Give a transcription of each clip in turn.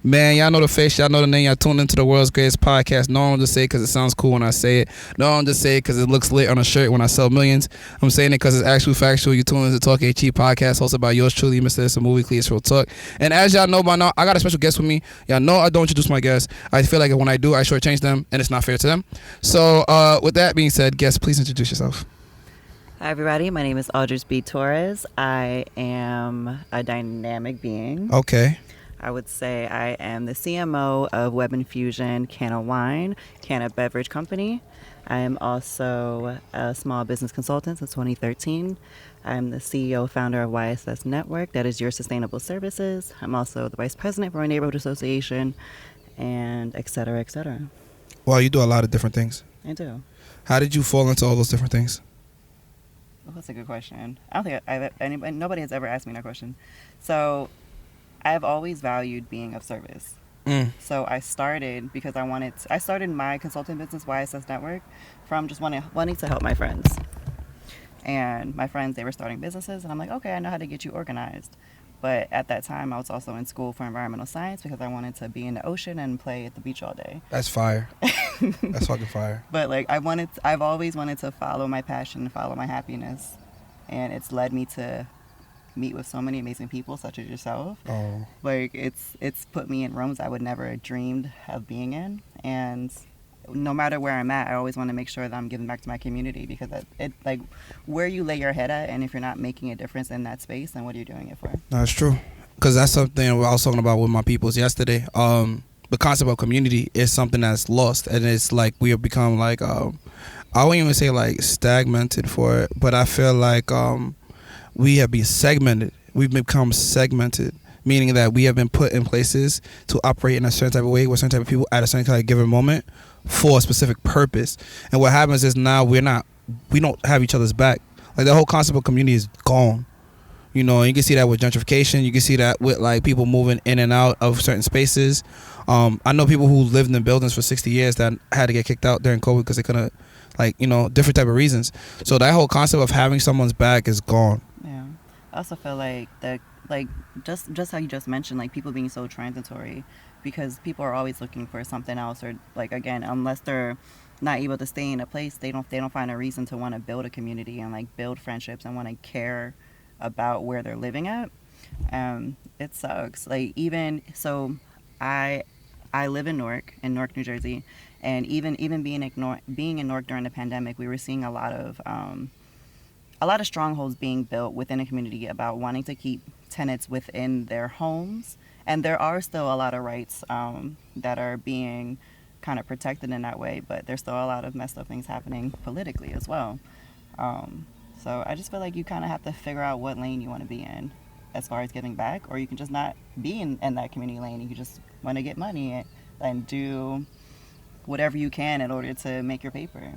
Man, y'all know the face, y'all know the name, y'all tuned into the world's greatest podcast. No one just say it because it sounds cool when I say it. No one just say it because it looks lit on a shirt when I sell millions. I'm saying it because it's actual factual. You tuned into Talk HE podcast hosted by yours truly, Mr. It's a Movie Clear Real Talk. And as y'all know by now, I got a special guest with me. Y'all know I don't introduce my guests. I feel like when I do, I shortchange them, and it's not fair to them. So with that being said, guest, please introduce yourself. Hi, everybody. My name is Audris B. Torres. I am a dynamic being. Okay. I would say I am the CMO of Web Infusion, Cannawine, a beverage company. I am also a small business consultant since 2013. I'm the CEO, founder of YSS Network, that is Your Sustainable Services. I'm also the vice president for a neighborhood association, and et cetera, et cetera. Well, you do a lot of different things. I do. How did you fall into all those different things? Well, that's a good question. I don't think nobody has ever asked me that question. So I've always valued being of service. So I started because I started my consulting business, YSS Network, from just wanting to help my friends. And my friends, they were starting businesses, and I'm like, okay, I know how to get you organized. But at that time, I was also in school for environmental science because I wanted to be in the ocean and play at the beach all day. That's fire. That's fucking fire. But like, I've always wanted to follow my passion, follow my happiness, and it's led me to meet with so many amazing people such as yourself. Oh. Like it's put me in rooms I would never have dreamed of being in, and no matter where I'm at, I always want to make sure that I'm giving back to my community, because it like where you lay your head at, and if you're not making a difference in that space, then what are you doing it for? That's true, because that's something I was talking about with my peoples yesterday. The concept of community is something that's lost, and it's like we have become like I won't even say like stagnated for it, but I feel like we have been segmented. We've become segmented, meaning that we have been put in places to operate in a certain type of way with certain type of people at a certain kind of given moment for a specific purpose. And what happens is now we don't have each other's back. Like the whole concept of community is gone. You know, you can see that with gentrification. You can see that with like people moving in and out of certain spaces. I know people who lived in buildings for 60 years that had to get kicked out during COVID because they couldn't, like, you know, different type of reasons. So that whole concept of having someone's back is gone. Yeah. I also feel like just how you just mentioned, like people being so transitory, because people are always looking for something else, or like, again, unless they're not able to stay in a place, they don't find a reason to want to build a community and like build friendships and want to care about where they're living at. It sucks. Like, even so, I live in Newark, New Jersey, and even being in Newark during the pandemic, we were seeing a lot of strongholds being built within a community about wanting to keep tenants within their homes. And there are still a lot of rights that are being kind of protected in that way, but there's still a lot of messed up things happening politically as well. So I just feel like you kind of have to figure out what lane you want to be in as far as giving back, or you can just not be in that community lane. You can just want to get money and do whatever you can in order to make your paper.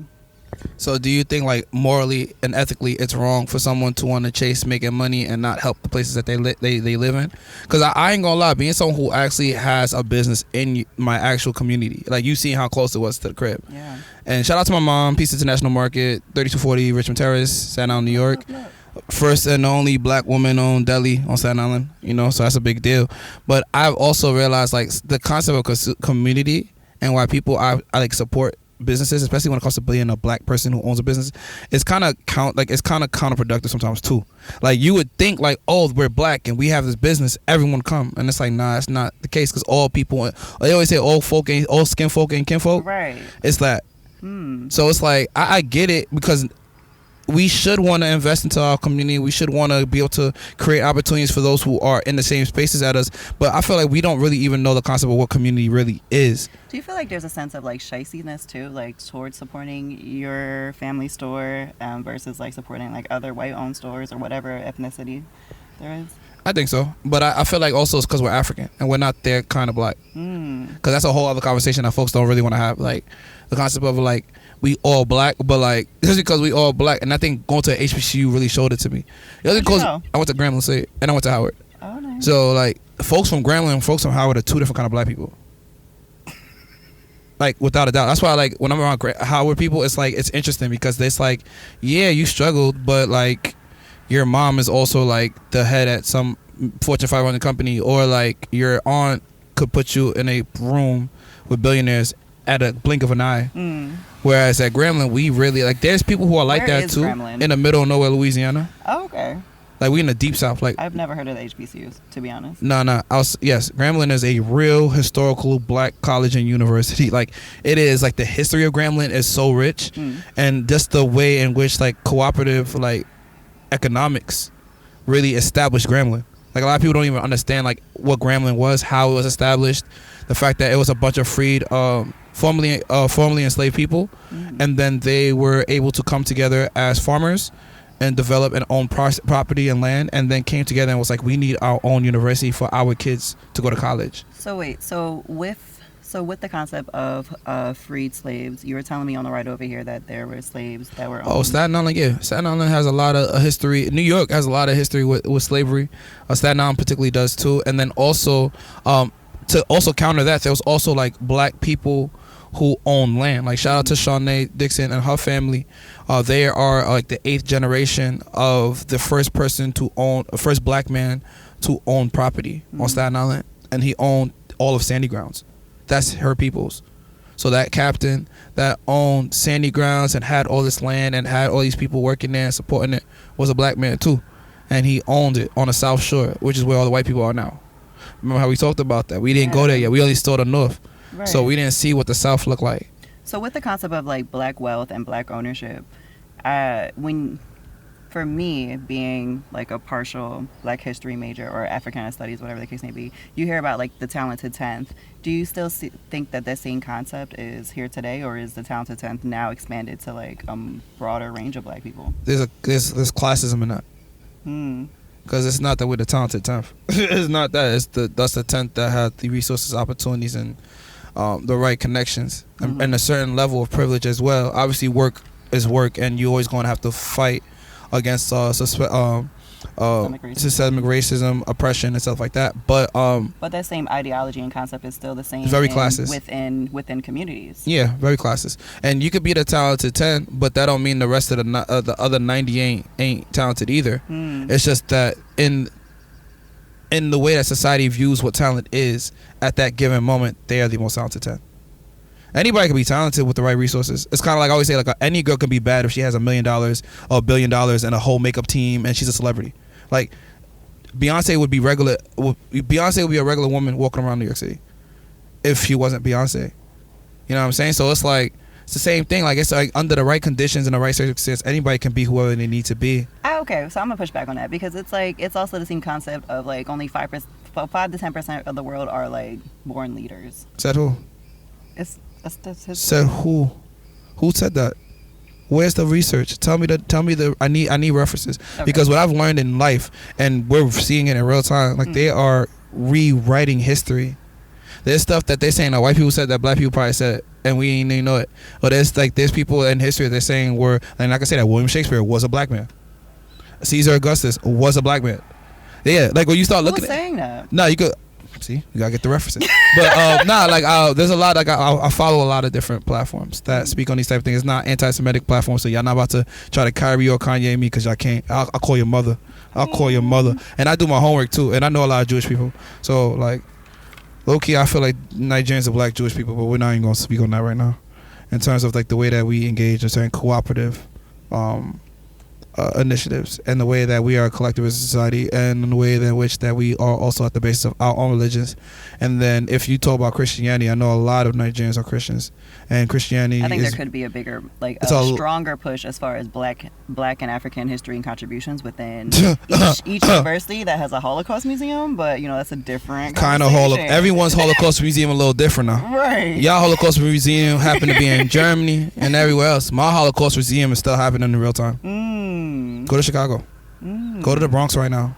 So do you think, like, morally and ethically it's wrong for someone to want to chase making money and not help the places that they live in? Because I ain't gonna lie, being someone who actually has a business in my actual community, like, you see how close it was to the crib. Yeah. And shout out to my mom, Peace International Market, 3240 Richmond Terrace, Staten Island, New York. First and only black woman-owned deli on Staten Island, you know, so that's a big deal. But I've also realized, like, the concept of community and why people I like support businesses, especially when it comes to being a black person who owns a business, it's kind of counterproductive sometimes too. Like, you would think like, oh, we're black and we have this business, everyone come, and it's like, nah, that's not the case, because all people, they always say all skin folk ain't kinfolk. Right. It's that. So it's like, I get it, because we should want to invest into our community. We should want to be able to create opportunities for those who are in the same spaces as us. But I feel like we don't really even know the concept of what community really is. Do you feel like there's a sense of like shiciness too, like towards supporting your family store versus like supporting like other white-owned stores or whatever ethnicity there is? I think so, but I feel like also it's because we're African and we're not their kind of black. Because that's a whole other conversation that folks don't really want to have. Like, the concept of like, we all black, but like, just because we all black, and I think going to HBCU really showed it to me. The other cause, I went to Grambling State and I went to Howard. Oh, nice. So like, folks from Grambling and folks from Howard are two different kind of black people. Like, without a doubt. That's why, like, when I'm around Howard people, it's like, it's interesting because it's like, yeah, you struggled, but like, your mom is also like the head at some Fortune 500 company, or like your aunt could put you in a room with billionaires at a blink of an eye. Whereas at Grambling, we really like. There's people who are like Where that is too. Grambling? In the middle of nowhere, Louisiana. Oh, okay. Like we in the deep south. Like I've never heard of the HBCUs, to be honest. no. Yes, Grambling is a real historical black college and university. Like it is. Like the history of Grambling is so rich, and just the way in which like cooperative like economics really established Grambling. Like a lot of people don't even understand like what Grambling was, how it was established, the fact that it was a bunch of freed, formerly enslaved people, and then they were able to come together as farmers and develop and own property and land, and then came together and was like, we need our own university for our kids to go to college. So wait, so with the concept of freed slaves, you were telling me on the right over here that there were slaves that were owned. Staten Island, yeah. Staten Island has a lot of history. New York has a lot of history with slavery. Staten Island particularly does too. And then also, to also counter that, there was also like black people who own land. Like shout out to Shawnee Dixon and her family. They are like the 8th generation of the first black man to own property on Staten Island, and he owned all of Sandy Grounds. That's her people's. So that captain that owned Sandy Grounds and had all this land and had all these people working there and supporting it was a black man too, and he owned it on the South Shore, which is where all the white people are now. Remember how we talked about that? We didn't go there yet. We only saw the North. Right. So we didn't see what the South looked like. So with the concept of like black wealth and black ownership, for me being like a partial black history major or Africana studies, whatever the case may be, you hear about like the talented 10th. Do you still think that the same concept is here today, or is the talented 10th now expanded to like a broader range of black people? There's classism in that. Because it's not that we're the talented 10th. It's not that. That's the 10th that had the resources, opportunities, and the right connections, and a certain level of privilege as well. Obviously, work is work, and you're always going to have to fight against systemic racism, oppression, and stuff like that. But that same ideology and concept is still the same. It's very classist within communities. Yeah, very classist. And you could be the talented 10, but that don't mean the rest of the other 90 ain't talented either. It's just that in the way that society views what talent is at that given moment, they are the most talented 10. Anybody can be talented with the right resources. It's kind of like I always say, like any girl can be bad if she has $1 million or $1 billion and a whole makeup team and she's a celebrity. Like Beyonce would be regular. Beyonce would be a regular woman walking around New York City if she wasn't Beyonce. You know what I'm saying? So it's like it's the same thing. Like it's like under the right conditions and the right circumstances, anybody can be whoever they need to be. Okay, so I'm gonna push back on that because it's like it's also the same concept of like only 5 to 10% of the world are like born leaders. Said who? Said who? Who said that? Where's the research? Tell me the. I need references. Okay. Because what I've learned in life, and we're seeing it in real time, like they are rewriting history. There's stuff that they're saying that white people said that black people probably said, and we ain't even know it. Or there's people in history they're saying were, and I can say that William Shakespeare was a black man. Caesar Augustus was a black man. Yeah, like when you start looking at saying that. No, you could. See, you gotta get the references. But there's a lot. Like I follow a lot of different platforms that speak on these type of things. It's not anti-Semitic platforms, so y'all not about to try to Kyrie or Kanye me because y'all can't. I'll call your mother. I'll call your mother, and I do my homework too. And I know a lot of Jewish people, so like low key, I feel like Nigerians are black Jewish people, but we're not even gonna speak on that right now. In terms of like the way that we engage in certain cooperative initiatives, and the way that we are a collectivist society, and the way in which that we are also at the basis of our own religions. And then if you talk about Christianity, I know a lot of Nigerians are Christians, and Christianity I think there could be a bigger a stronger push as far as black and African history and contributions within each university that has a Holocaust museum, but you know that's a different kind of everyone's Holocaust museum a little different now. Right. Y'all Holocaust museum happen to be in Germany and everywhere else. My Holocaust museum is still happening in real time. Go to Chicago. Go to the Bronx right now.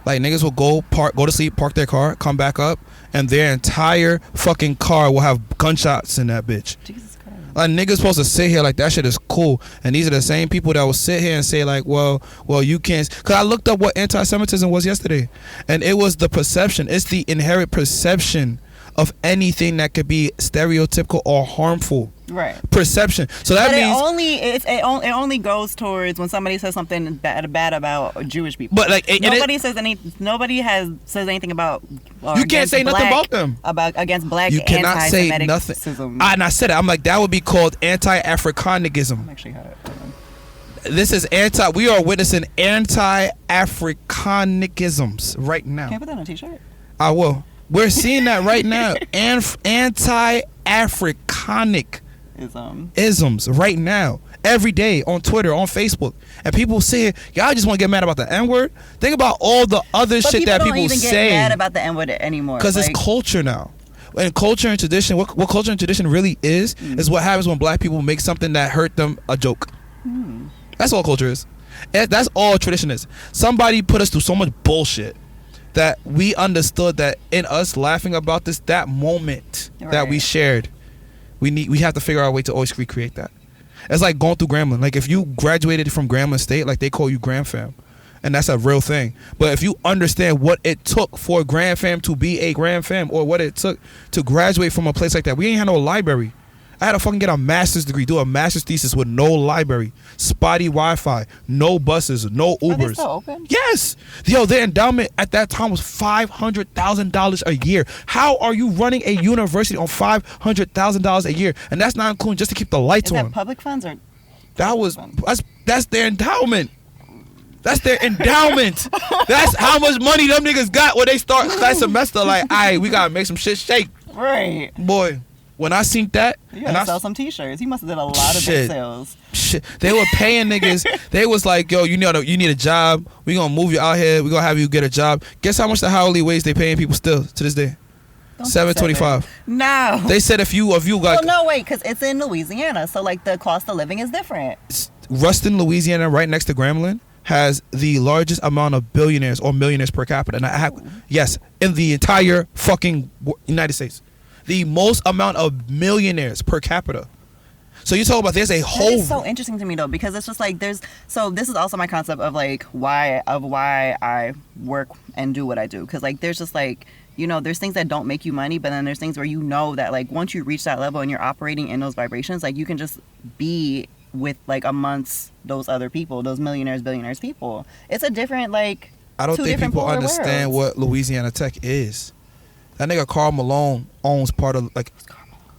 Like niggas will go to sleep, park their car, come back up, and their entire fucking car will have gunshots in that bitch. Jesus Christ. Like niggas supposed to sit here like that shit is cool, and these are the same people that will sit here and say like, well you can't. Cause I looked up what anti-Semitism was yesterday, and it was the perception. It's the inherent perception of anything that could be stereotypical or harmful. Right. Perception. So that means it only goes towards when somebody says something bad about Jewish people. But like nobody says anything about. You can't say nothing about them. Against black. You cannot say nothing. And I said it. I'm like, that would be called anti-Africanicism. I'm actually had it. This is we are witnessing anti-Africanicisms right now. Can I put that on a t-shirt? I will. We're seeing that right now. Anti-Africanic isms right now, every day on Twitter, on Facebook, and people say, y'all just want to get mad about the N-word. Think about all the other shit that people say. Don't even get mad about the N-word anymore because it's culture now. And culture and tradition, what culture and tradition really is what happens when black people make something that hurt them a joke. That's all culture is. That's all tradition is. Somebody put us through so much bullshit that we understood that in us laughing about this, that moment that we shared, we have to figure out a way to always recreate that. It's like going through Grambling. Like if you graduated from Grambling State, like they call you Grand Fam, and that's a real thing. But if you understand what it took for Grand Fam to be a Grand Fam, or what it took to graduate from a place like that, we ain't had no library. I had to fucking get a master's degree, do a master's thesis with no library, spotty Wi-Fi, no buses, no Ubers. Are they still open? Yes. Yo, their endowment at that time was $500,000 a year. How are you running a university on $500,000 a year? And that's not including just to keep the lights on. Is that public funds or? That's their endowment. That's their endowment. That's how much money them niggas got when they start that semester. Like, we gotta make some shit shake. Right. Boy. When I seen that, you gotta sell some t-shirts. He must have did a lot of big sales. Shit, they were paying niggas. They was like, yo, you need a job. We gonna move you out here. We gonna have you get a job. Guess how much the hourly wage they paying people still to this day? $7.25. No. They said if you got. Well, no, wait, because it's in Louisiana, so like the cost of living is different. Ruston, Louisiana, right next to Grambling, has the largest amount of billionaires or millionaires per capita. And yes, in the entire fucking United States. The most amount of millionaires per capita. So you talk about there's a whole. It's so interesting to me though, because it's just like this is also my concept of like why I work and do what I do, because like there's just like, you know, there's things that don't make you money, but then there's things where you know that like once you reach that level and you're operating in those vibrations, like you can just be with like amongst those other people, those millionaires, billionaires people. It's a different like. I don't think people understand what Louisiana Tech is. That nigga Karl Malone owns part of like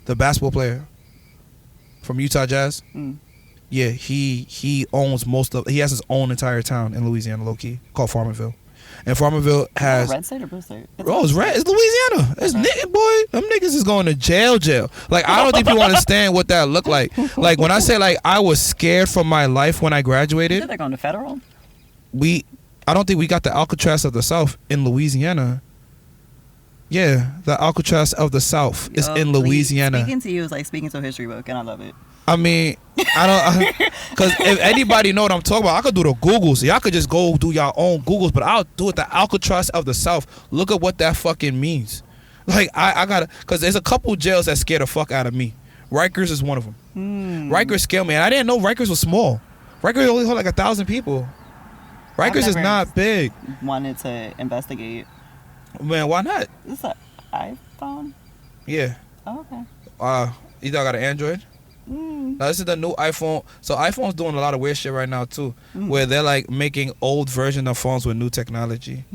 the basketball player from Utah Jazz. Yeah, he owns he has his own entire town in Louisiana, low key, called Farmerville. And Farmerville has red state or blue state? It's red. It's Louisiana. It's boy. Them niggas is going to jail. Like I don't think people understand what that look like. Like when I say like I was scared for my life when I graduated. They're going to federal. I don't think we got the Alcatraz of the South in Louisiana. Yeah, the Alcatraz of the South is in Louisiana. Speaking to you is like speaking to a history book, and I love it. I mean, I don't, because if anybody know what I'm talking about, I could do the Googles. Y'all could just go do your own Googles, but I'll do it. The Alcatraz of the South. Look at what that fucking means. Like I gotta, because there's a couple jails that scare the fuck out of me. Rikers is one of them. Rikers scare me, and I didn't know Rikers was small. Rikers only hold like 1,000 people. Rikers is not big. Wanted to investigate. Man, why not? Is this an iPhone? Yeah. Oh, okay. You thought I got an Android? Now, this is the new iPhone. So iPhone's doing a lot of weird shit right now too, where they're like making old version of phones with new technology.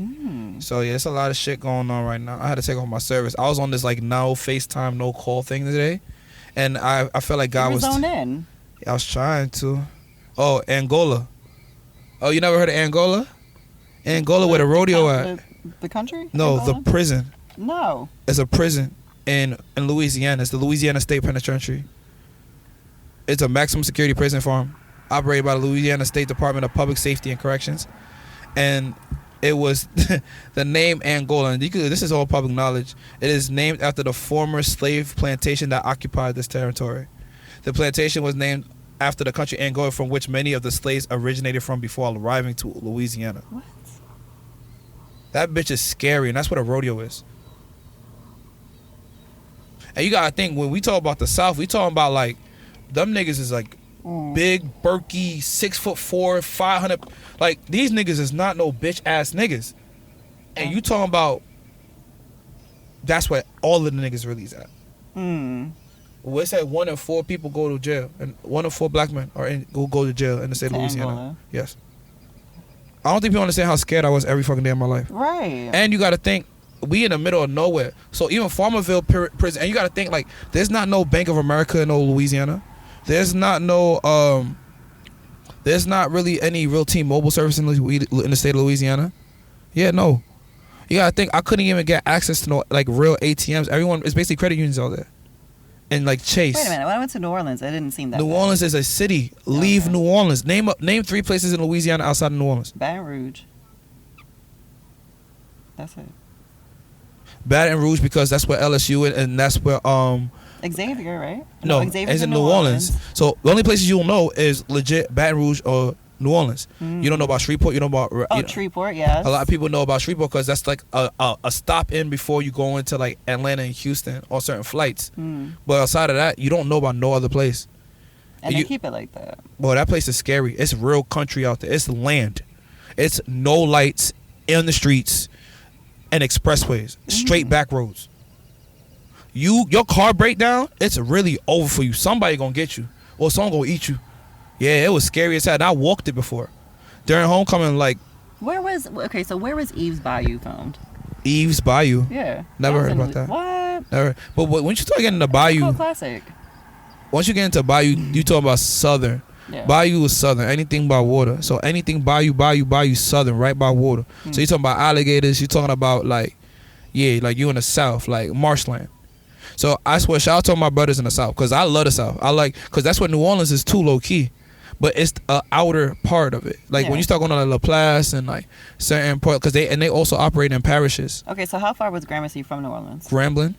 So yeah, it's a lot of shit going on right now. I had to take off my service. I was on this like no FaceTime, no call thing today, and I felt like God was zoned in. I was trying to. Oh, Angola. Oh, you never heard of Angola? Angola, where the rodeo at? The country? No, Angola? the prison. No. It's a prison in Louisiana. It's the Louisiana State Penitentiary. It's a maximum security prison farm operated by the Louisiana State Department of Public Safety and Corrections. And it was the name Angola. And this is all public knowledge. It is named after the former slave plantation that occupied this territory. The plantation was named after the country Angola, from which many of the slaves originated from before arriving to Louisiana. What? That bitch is scary, and that's what a rodeo is. And you gotta think, when we talk about the South, we talking about like, them niggas is like big, bulky, 6'4", 500. Like, these niggas is not no bitch ass niggas. And you talking about That's where all of the niggas really is at. Mm. Well, it said 1 in 4 people go to jail, and 1 in 4 black men go to jail in the state of Louisiana. Angola. Yes. I don't think people understand how scared I was every fucking day of my life. Right. And you got to think, we in the middle of nowhere. So even Farmerville prison, and you got to think, like, there's not no Bank of America in no Louisiana. There's not really any real T-Mobile service in the state of Louisiana. Yeah, no. You got to think, I couldn't even get access to no, like, real ATMs. Everyone, it's basically credit unions out there. And, like, Chase. Wait a minute. When I went to New Orleans, it didn't seem that New bad. Orleans is a city. Leave Okay. New Orleans. Name 3 places in Louisiana outside of New Orleans. Baton Rouge. That's it. Baton Rouge, because that's where LSU and that's where Xavier, right? no, Xavier's it's in New Orleans. So the only places you'll know is legit Baton Rouge or New Orleans. Mm. You don't know about Shreveport. You know about Shreveport, yes. A lot of people know about Shreveport because that's like a stop in before you go into like Atlanta and Houston or certain flights. Mm. But outside of that, you don't know about no other place. And they keep it like that. Well, that place is scary. It's real country out there. It's land. It's no lights in the streets and expressways. Straight back roads. Your car breakdown, it's really over for you. Somebody gonna get you, or someone gonna eat you. Yeah, it was scary as hell. And I walked it before during homecoming. Like, where was Eve's Bayou filmed? Eve's Bayou. Yeah, Never heard about that. What? Never. But once you start getting into Bayou, Classic. once you get into Bayou, you talk about Southern. Yeah. Bayou is Southern. Anything by water. So anything Bayou, Southern, right by water. So you're talking about alligators. You're talking about like you in the South, like marshland. So I swear, shout out to my brothers in the South, because I love the South. Because that's what New Orleans is too low key, but it's the outer part of it. Like when you start going to like Laplace and like certain part, because they also operate in parishes. Okay, so how far was Gramercy from New Orleans? Grambling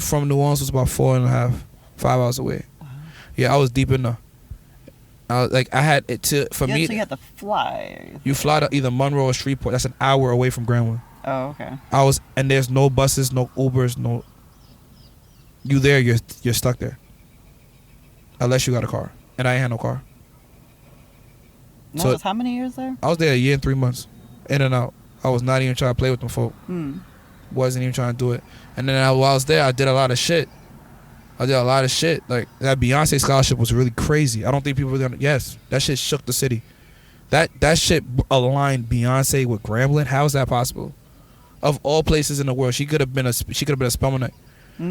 from New Orleans was about 4.5, 5 hours away. Wow. Yeah, I was deep in the. I had it to for me. So you had to fly. You fly to either Monroe or Shreveport. That's an hour away from Grambling. Oh, okay. And there's no buses, no Ubers, no. You there? You're stuck there. Unless you got a car, and I ain't had no car. No, so how many years there? I was there 1 year and 3 months, in and out. I was not even trying to play with them folk. Wasn't even trying to do it. And then while I was there, I did a lot of shit. Like that Beyonce scholarship was really crazy. I don't think people really. Yes, that shit shook the city. That shit aligned Beyonce with Grambling. How is that possible? Of all places in the world, she could have been a Spelman.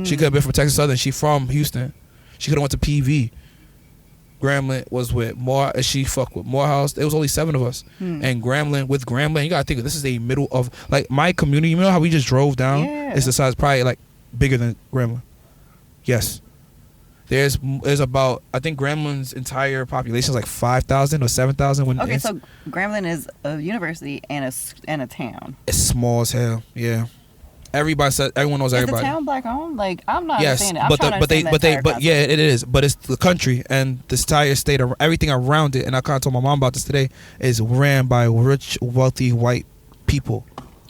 She could have been from Texas Southern. She from Houston. She could have went to PV. Grambling was with she fucked with Morehouse. There was only 7 of us. And Grambling, you gotta think this is a middle of like my community. You know how we just drove down? Yeah. It's the size probably like bigger than Grambling. Yes. There's about, I think Grambling's entire population is like 5,000 or 7,000. Okay, so Grambling is a university and a town. It's small as hell. Yeah. Everyone knows everybody. Is the town black owned? Like, I'm not understanding. Yeah, it is. But it's the country and the entire state, everything around it. And I kind of told my mom about this today. Is ran by rich, wealthy white people.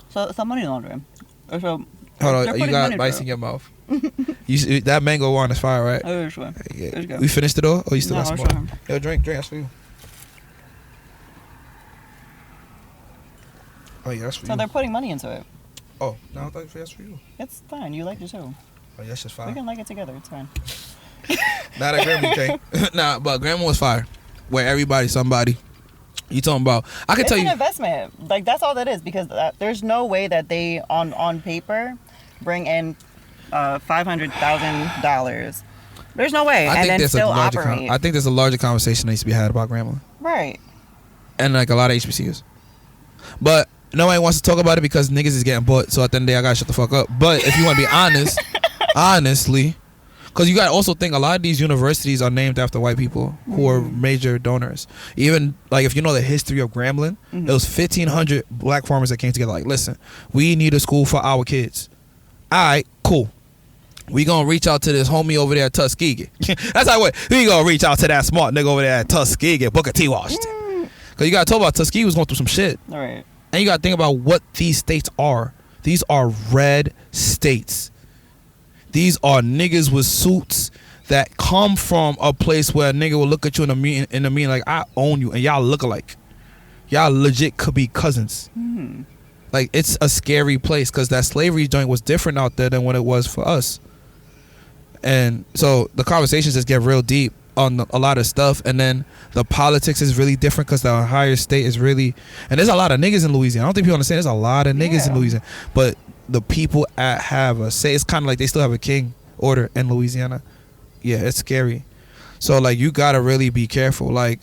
So money laundering. So hold on, you got ice in your mouth. That mango one is fire, right? Oh, sure. Yeah. We finished it all? Or you still got some more? Sure. Yo, drink. That's for you. Oh yeah, that's for you. So they're putting money into it. Oh, no, I thought that's for you. It's fine. You like it too. Oh, yeah, that's just fine. We can like it together. It's fine. Not that Grandma drink. Nah, but Grandma was fire. Where everybody, somebody. You talking about? I can tell you. It's an investment. Like, that's all that is, because there's no way that they on paper bring in $500,000. There's no way. I think there's a larger conversation that needs to be had about Grandma. Right. And like a lot of HBCUs. But nobody wants to talk about it because niggas is getting bought. So at the end of the day, I gotta shut the fuck up. But if you want to be honest, honestly, because you gotta also think a lot of these universities are named after white people who are major donors. Even like if you know the history of Grambling, there was 1,500 black farmers that came together. Like, listen, we need a school for our kids. All right, cool. We gonna reach out to this homie over there at Tuskegee. That's how we gonna reach out to that smart nigga over there at Tuskegee, Booker T. Washington. Because you gotta talk about Tuskegee was going through some shit. All right. And you gotta think about what these states are. These are red states. These are niggas with suits that come from a place where a nigga will look at you in a meeting like, I own you, and y'all look alike. Y'all legit could be cousins. Like, it's a scary place because that slavery joint was different out there than what it was for us. And so the conversations just get real deep on a lot of stuff, and then the politics is really different because the Ohio State is really, and there's a lot of niggas in Louisiana. I don't think people understand there's a lot of niggas in Louisiana, but the people have a say. It's kind of like they still have a king order in Louisiana. Yeah, it's scary. So like you gotta really be careful. Like,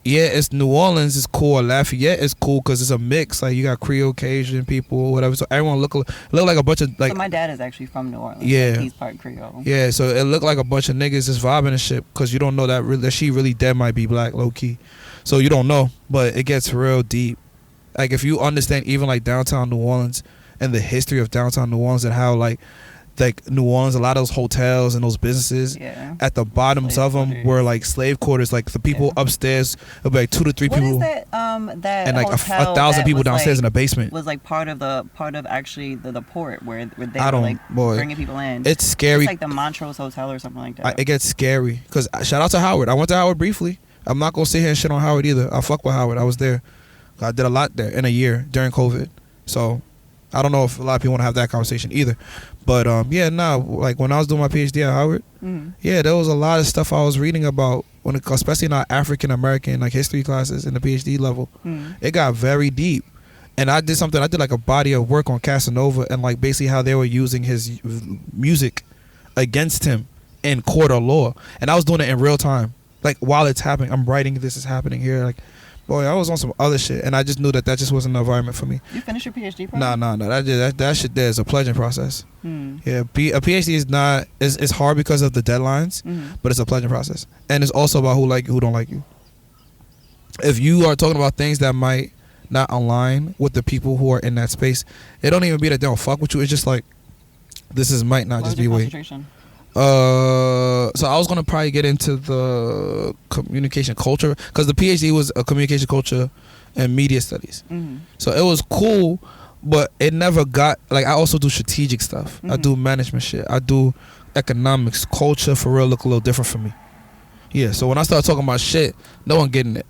yeah, it's New Orleans is cool, or Lafayette is cool because it's a mix. Like you got Creole, Cajun people, whatever. So everyone look like a bunch of like. So my dad is actually from New Orleans. Yeah, like he's part Creole. Yeah, so it looked like a bunch of niggas just vibing and shit because you don't know that she really dead might be black, low key. So you don't know, but it gets real deep. Like if you understand even like downtown New Orleans and the history of downtown New Orleans and how like New Orleans, a lot of those hotels and those businesses at the bottoms of them were like slave quarters. Like the people upstairs would be like 2 to 3 people. What is that? That and like 1,000 people downstairs in the basement. Was like part of actually the port where they were like bringing people in. It's scary. It's like the Montrose Hotel or something like that. It gets scary because shout out to Howard. I went to Howard briefly. I'm not gonna sit here and shit on Howard either. I fuck with Howard. I was there. I did a lot there in a year during COVID. So I don't know if a lot of people want to have that conversation either. But like when I was doing my PhD at Howard, there was a lot of stuff I was reading about especially in our African American like history classes in the PhD level. It got very deep. And I did like a body of work on Casanova and like basically how they were using his music against him in court of law. And I was doing it in real time. Like while it's happening, I'm writing this is happening here. Like, boy, I was on some other shit, and I just knew that just wasn't the environment for me. You finished your PhD program? No. That shit there is a pledging process. Yeah, a PhD is not. It's hard because of the deadlines, but it's a pledging process, and it's also about who like you, who don't like you. If you are talking about things that might not align with the people who are in that space, it don't even be that they don't fuck with you. It's just like might not just be way. So I was gonna probably get into the communication culture because the PhD was a communication culture and media studies. So it was cool, but it never got like I also do strategic stuff. I do management shit. I do economics. Culture for real look a little different for me. Yeah. So when I start talking about shit, no one getting it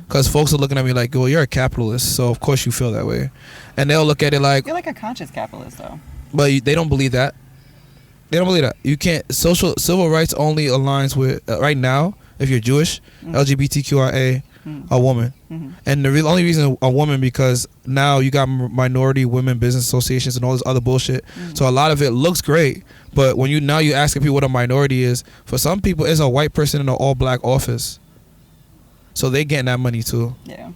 because folks are looking at me like, well, you're a capitalist, so of course you feel that way, and they'll look at it like you're like a conscious capitalist though. But they don't believe that. They don't believe that. You can't. Civil rights only aligns with right now. If you're Jewish, LGBTQIA, a woman, and the only reason a woman because now you got minority women business associations and all this other bullshit. So a lot of it looks great, but when you asking people what a minority is, for some people it's a white person in an all black office. So they getting that money too. Yeah.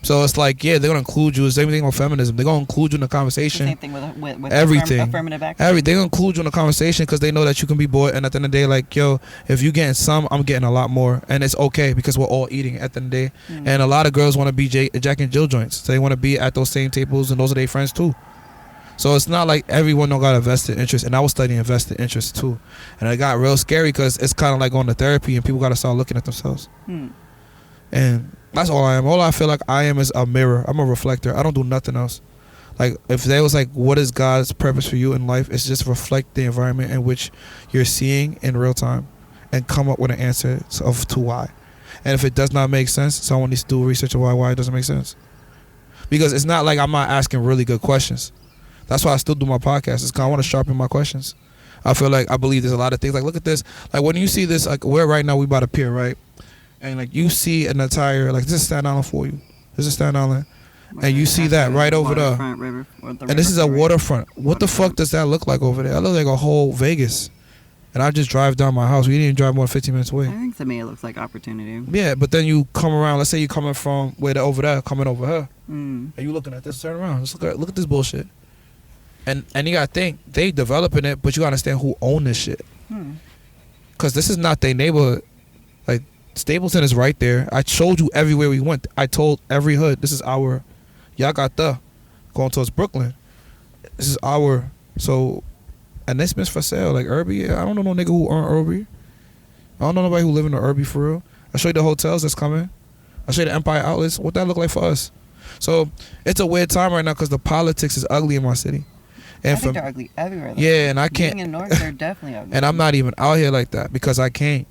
So it's like, yeah, they're gonna include you. Same thing with feminism. They're gonna include you in the conversation. Same thing with everything. Affirmative action. Everything. They're gonna include you in the conversation because they know that you can be bored. And at the end of the day, like, yo, if you getting some, I'm getting a lot more, and it's okay because we're all eating at the end of the day. And a lot of girls want to be Jack and Jill joints. So they want to be at those same tables, and those are their friends too. So it's not like everyone don't got a vested interest. And I was studying vested interest too, and it got real scary because it's kind of like going to therapy, and people got to start looking at themselves. And that's all I am. All I feel like I am is a mirror. I'm a reflector. I don't do nothing else. Like if they was like, what is God's purpose for you in life? It's just reflect the environment in which you're seeing in real time and come up with an answer to why. And if it does not make sense, someone needs to do research on why it doesn't make sense. Because it's not like I'm not asking really good questions. That's why I still do my podcast. It's because I want to sharpen my questions. I feel like I believe there's a lot of things. Like look at this. Like when you see this, like we're right now, we about to pier, right? And like you see an entire like this is Staten Island for you. This is Staten Island, and you see that right over there. And this is a waterfront. What the fuck does that look like over there? That looks like a whole Vegas. And I just drive down my house. We didn't even drive more than 15 minutes away. I think to me it looks like opportunity. Yeah, but then you come around. Let's say you're coming from where they're over there, coming over here, and you looking at this. Turn around. Just look at this bullshit. And you gotta think they developing it, but you gotta understand who own this shit. Cause this is not their neighborhood. Like. Stapleton is right there. I showed you everywhere we went. I told every hood, this is our, y'all got the, going towards Brooklyn. This is our, so, and this been for sale. Like Irby, I don't know no nigga who aren't Irby. I don't know nobody who live in the Irby for real. I show you the hotels that's coming. I show you the Empire Outlets. What that look like for us? So, it's a weird time right now because the politics is ugly in my city. And I think they're ugly everywhere. Though. Yeah, and I can't. Being in Newark, they're definitely ugly. And I'm not even out here like that because I can't.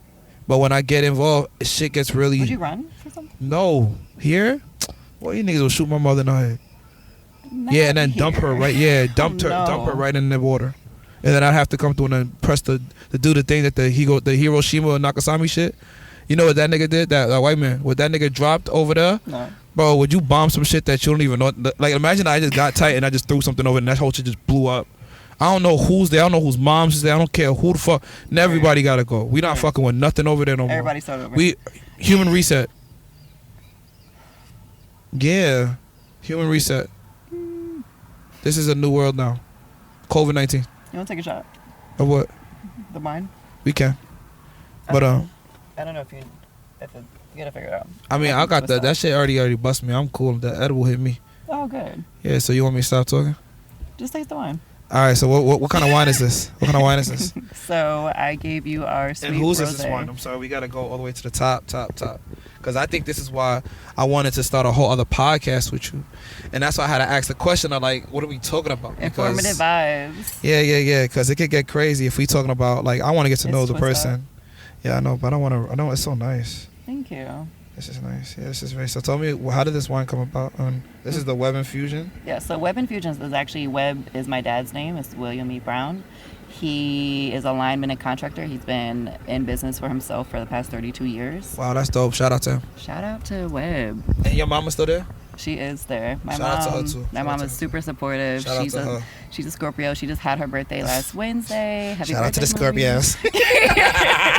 But when I get involved, shit gets really. Would you run for something? No. Here? Well, you niggas will shoot my mother in the head. Yeah, and then dump her right. Yeah, dump her No. right in the water, and then I'd have to come through and then press to do the thing that the Hiroshima and Nagasaki shit. You know what that nigga did? That white man. What that nigga dropped over there? No. Bro, would you bomb some shit that you don't even know? Like, imagine I just got tight and I just threw something over and that whole shit just blew up. I don't know who's there. I don't know whose mom's is there. I don't care who the fuck. And everybody gotta go. We not fucking with nothing over there no more. Everybody start over. Human reset. Yeah, human reset. This is a new world now. COVID-19. You want to take a shot? Of what? The wine? We can. But I don't know if you gotta figure it out. I mean, I got that shit already bust me. I'm cool. That edible hit me. Oh, good. Yeah. So you want me to stop talking? Just taste the wine. All right. So what kind of wine is this? What kind of wine is this? So I gave you our sweet And whose rosé. is this wine? I'm sorry. We gotta go all the way to the top. Because I think this is why I wanted to start a whole other podcast with you, and that's why I had to ask the question of like, what are we talking about? Informative vibes. Yeah. Because it could get crazy if we talking about like I want to get to know the person. Yeah, I know, but I want to. I know it's so nice. Thank you. This is nice. Yeah, this is very. So tell me, how did this wine come about? This is the Web Infusion. Yeah, so Web Infusions is actually, Web is my dad's name. It's William E. Brown. He is a lineman and contractor. He's been in business for himself for the past 32 years. Wow, that's dope. Shout out to him. Shout out to Web. And your mama still there? She is there. Shout out to her too. My mom is super supportive. Shout out to her. She's a Scorpio. She just had her birthday last Wednesday. Happy Shout out to the birthday, Mommy.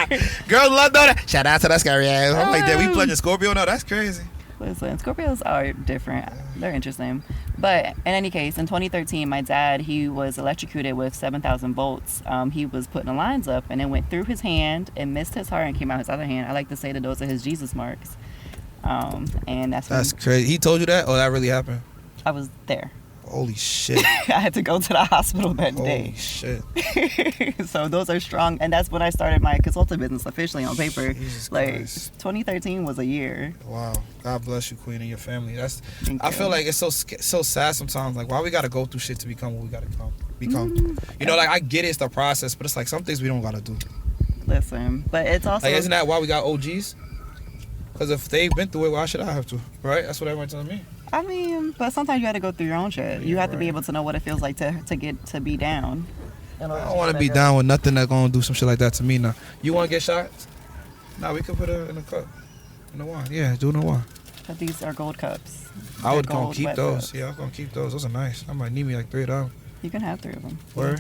Scorpios. Girls love that. Shout out to the Scorpios. I'm like, did we pledge a Scorpio? No, that's crazy. Listen, Scorpios are different. They're interesting. But in any case, in 2013, my dad, he was electrocuted with 7,000 volts. He was putting the lines up, and it went through his hand and missed his heart and came out his other hand. I like to say that those are his Jesus marks. And that's crazy. He told you that? Oh, that really happened? I was there. Holy shit. I had to go to the hospital that day. Holy shit. So those are strong. And that's when I started my consulting business officially on paper. Jesus like Christ. 2013 was a year. Wow. God bless you, Queen, and your family. Thank I you. feel like it's so sad sometimes. Like, why we got to go through shit to become what we got to become? You know, like, I get it's the process, but it's like some things we don't got to do. Listen, but it's also... Like, isn't that why we got OGs? Because if they've been through it, why should I have to? Right? That's what everyone's telling me. I mean, but sometimes you have to go through your own shit. You have to be able to know what it feels like to get to be down. I don't want to be down with nothing that's going to do some shit like that to me now. You want to get shots? Nah, we could put it in a cup. In the wine. Yeah, do it in the wine. But these are gold cups. I would They're go gold keep wet those. cups. Yeah, I'm going to keep those. Those are nice. I might need me like 3 of them. You can have 3 of them. Word?